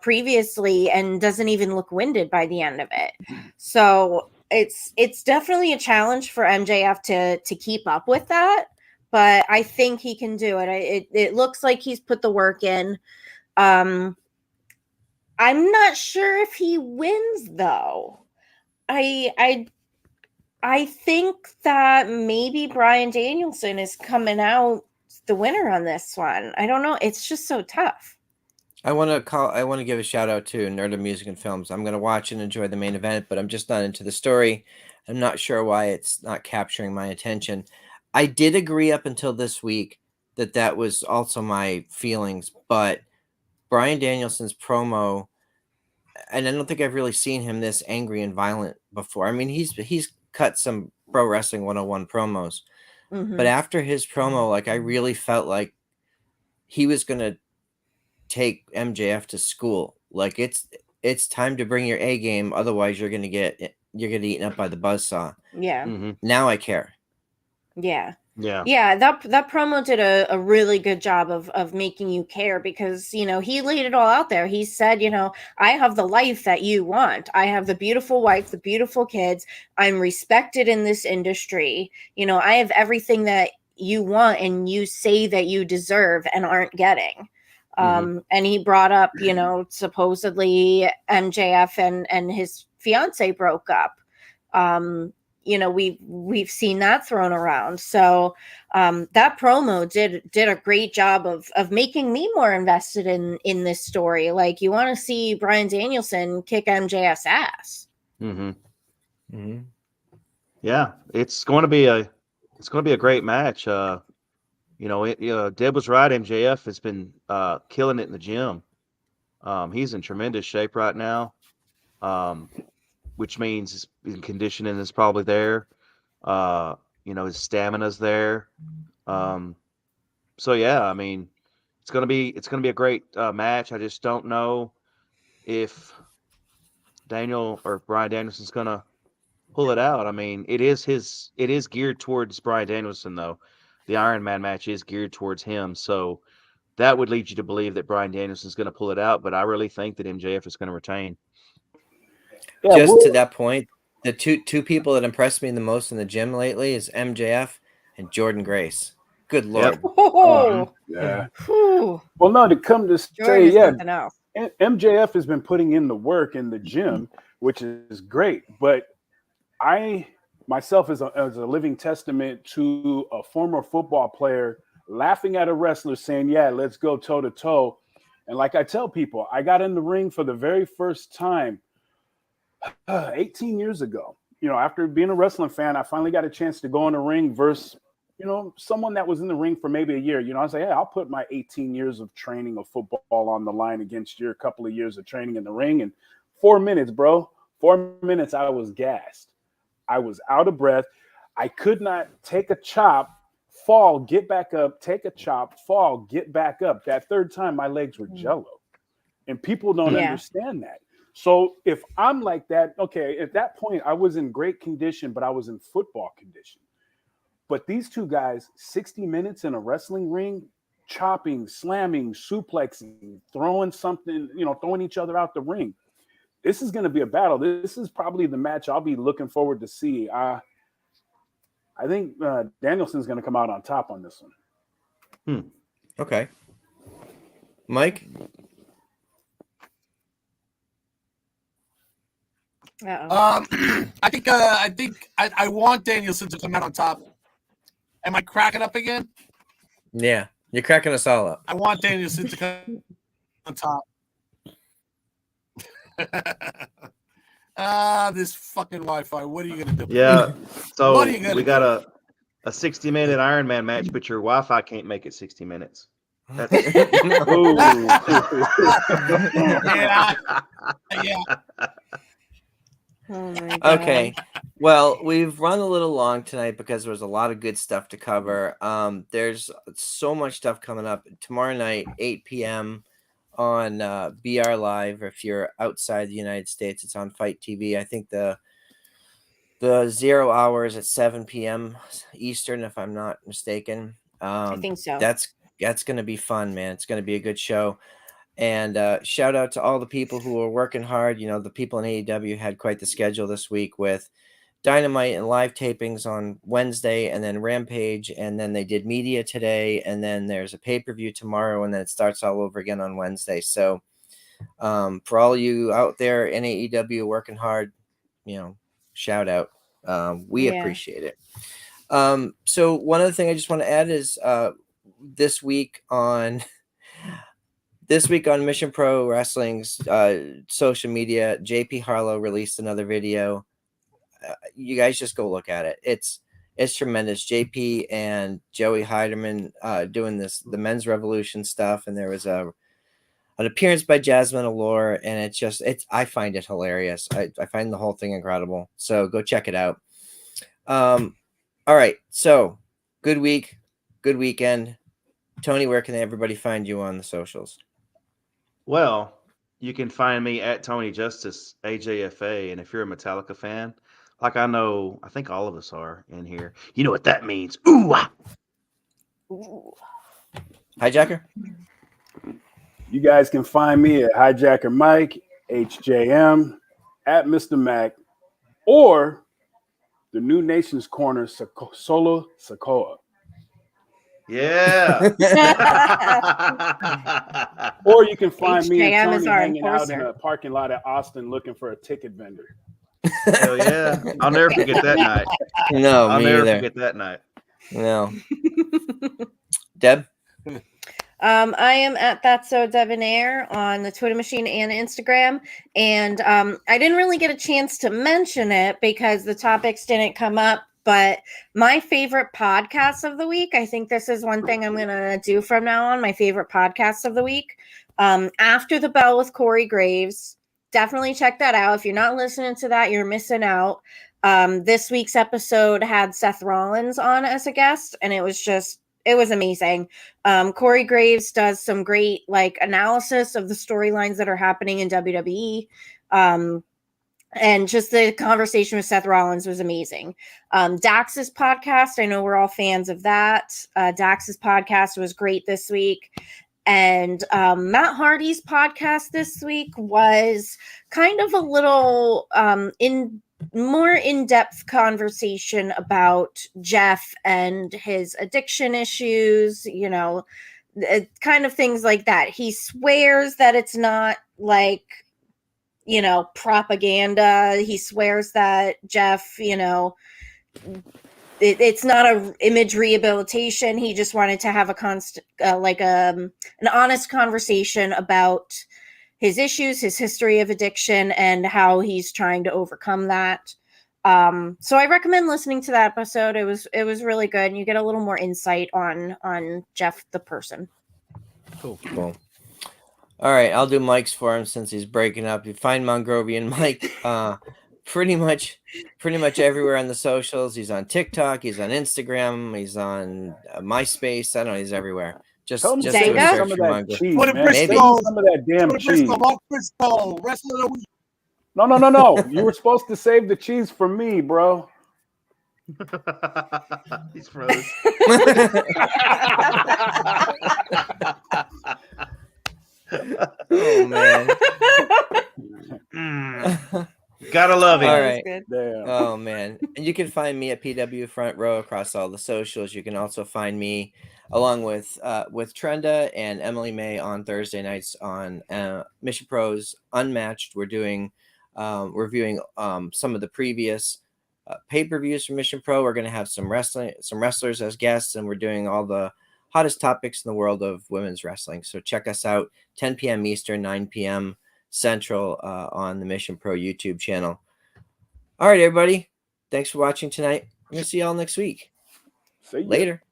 previously, and doesn't even look winded by the end of it. So it's definitely a challenge for MJF to keep up with that. But I think he can do it. It looks like he's put the work in. I'm not sure if he wins, though. I think that maybe Bryan Danielson is coming out the winner on this one. I don't know. It's just so tough. I want to give a shout out to Nerd of Music and Films. I'm going to watch and enjoy the main event, but I'm just not into the story. I'm not sure why it's not capturing my attention. I did agree up until this week that was also my feelings, but Bryan Danielson's promo, and I don't think I've really seen him this angry and violent before. I mean, he's cut some Pro Wrestling 101 promos, but after his promo, like, I really felt like he was going to take MJF to school. Like, it's time to bring your A game, otherwise you're going to get eaten up by the buzzsaw. Yeah. Now I care. Yeah. Yeah. That promo did a really good job of making you care, because he laid it all out there. He said, I have the life that you want. I have the beautiful wife, the beautiful kids. I'm respected in this industry. I have everything that you want and you say that you deserve and aren't getting. And he brought up, supposedly MJF and his fiance broke up. We've seen that thrown around. So that promo did a great job of making me more invested in this story. Like, you want to see Bryan Danielson kick MJF's ass. Yeah, it's going to be a great match. Deb was right. MJF has been killing it in the gym. He's in tremendous shape right now, which means his conditioning is probably there. His stamina's there. So yeah, I mean, it's gonna be a great match. I just don't know if Daniel or Bryan Danielson's gonna pull it out. I mean, it is geared towards Bryan Danielson though. The Iron Man match is geared towards him, so that would lead you to believe that Bryan Danielson's going to pull it out. But I really think that MJF is going to retain. Yeah, just to that point, the two people that impressed me the most in the gym lately is MJF and Jordan Grace. Good Lord. Yep. Oh, yeah. Well, no, to come to say, MJF has been putting in the work in the gym, which is great. But I myself as a living testament to a former football player laughing at a wrestler saying, yeah, let's go toe to toe. And like I tell people, I got in the ring for the very first time 18 years ago. After being a wrestling fan, I finally got a chance to go in the ring versus, someone that was in the ring for maybe a year. I was like, hey, I'll put my 18 years of training of football on the line against your couple of years of training in the ring. And 4 minutes, bro, 4 minutes, I was gassed. I was out of breath. I could not take a chop, fall, get back up, take a chop, fall, get back up. That third time, my legs were jello. And people don't understand that. So if I'm like that, okay, at that point, I was in great condition, but I was in football condition. But these two guys, 60 minutes in a wrestling ring, chopping, slamming, suplexing, throwing something, throwing each other out the ring. This is going to be a battle. This is probably the match I'll be looking forward to see. I think Danielson's going to come out on top on this one. Okay. Mike? I think I want Danielson to come out on top. Am I cracking up again? Yeah, you're cracking us all up. I want Danielson to come on top. This fucking Wi-Fi. What are you gonna do? Yeah. So we got a 60-minute Iron Man match, but your Wi-Fi can't make it 60 minutes. That's... yeah. Oh my God. Okay. Well, we've run a little long tonight because there was a lot of good stuff to cover. There's so much stuff coming up tomorrow night, 8 p.m. on BR Live. If you're outside the United States, it's on Fight TV. I think the 0 hours at 7 p.m. Eastern, if I'm not mistaken. I think so. That's going to be fun, man. It's going to be a good show. And shout out to all the people who are working hard. The people in AEW had quite the schedule this week with Dynamite and live tapings on Wednesday, and then Rampage, and then they did media today, and then there's a pay-per-view tomorrow, and then it starts all over again on Wednesday. So for all you out there in AEW working hard, shout out. We appreciate it. So one other thing I just want to add is this week on Mission Pro Wrestling's social media, JP Harlow released another video. You guys just go look at it. It's tremendous. JP and Joey Heiderman doing the Men's Revolution stuff, and there was an appearance by Jasmine Allure, and I find it hilarious. I find the whole thing incredible. So go check it out. All right. So good week, good weekend. Tony, where can everybody find you on the socials? Well, you can find me at Tony Justice AJFA, and if you're a Metallica fan, like I think all of us are in here. You know what that means? Ooh. Hijacker. You guys can find me at Hijacker Mike, HJM, at Mr. Mac, or the New Nations Corner, Solo Sokoa. Yeah. Or you can find me and HJM is Tony our hanging out enforcer. in a parking lot at Austin looking for a ticket vendor. Hell yeah. I'll never forget that night. No, I'll me never either. forget that night. No. Deb? I am at That's So Debonair on the Twitter machine and Instagram. And I didn't really get a chance to mention it because the topics didn't come up. But my favorite podcast of the week, I think this is one thing I'm going to do from now on, my favorite podcast of the week. After the Bell with Corey Graves. Definitely check that out. If you're not listening to that, you're missing out. This week's episode had Seth Rollins on as a guest, and it was amazing. Corey Graves does some great analysis of the storylines that are happening in WWE. And just the conversation with Seth Rollins was amazing. Dax's podcast, I know we're all fans of that. Dax's podcast was great this week. And Matt Hardy's podcast this week was kind of a little more in-depth conversation about Jeff and his addiction issues, kind of things like that. He swears that it's not propaganda. He swears that Jeff, it's not a image rehabilitation. He just wanted to have an honest conversation about his issues, his history of addiction, and how he's trying to overcome that. So I recommend listening to that episode. It was really good, and you get a little more insight on Jeff the person. Cool. All right, I'll do Mike's for him since he's breaking up. You find Mongrovian Mike pretty much everywhere on the socials. He's on TikTok, he's on Instagram, he's on MySpace. I don't know, he's everywhere. Just do a search for Mongrovian. Put some of that damn cheese. Wrestler of the week. No. You were supposed to save the cheese for me, bro. He's froze. Oh man. Gotta love it. All right. Damn. Oh man. And you can find me at PW Front Row across all the socials. You can also find me along with Trenda and Emily May on Thursday nights on Mission Pros Unmatched. We're doing reviewing some of the previous pay-per-views from Mission Pro. We're going to have some wrestlers as guests, and we're doing all the hottest topics in the world of women's wrestling. So check us out, 10 p.m. Eastern, 9 p.m. Central on the Mission Pro YouTube channel. All right, everybody. Thanks for watching tonight. I'm going to see y'all next week. See ya. Later.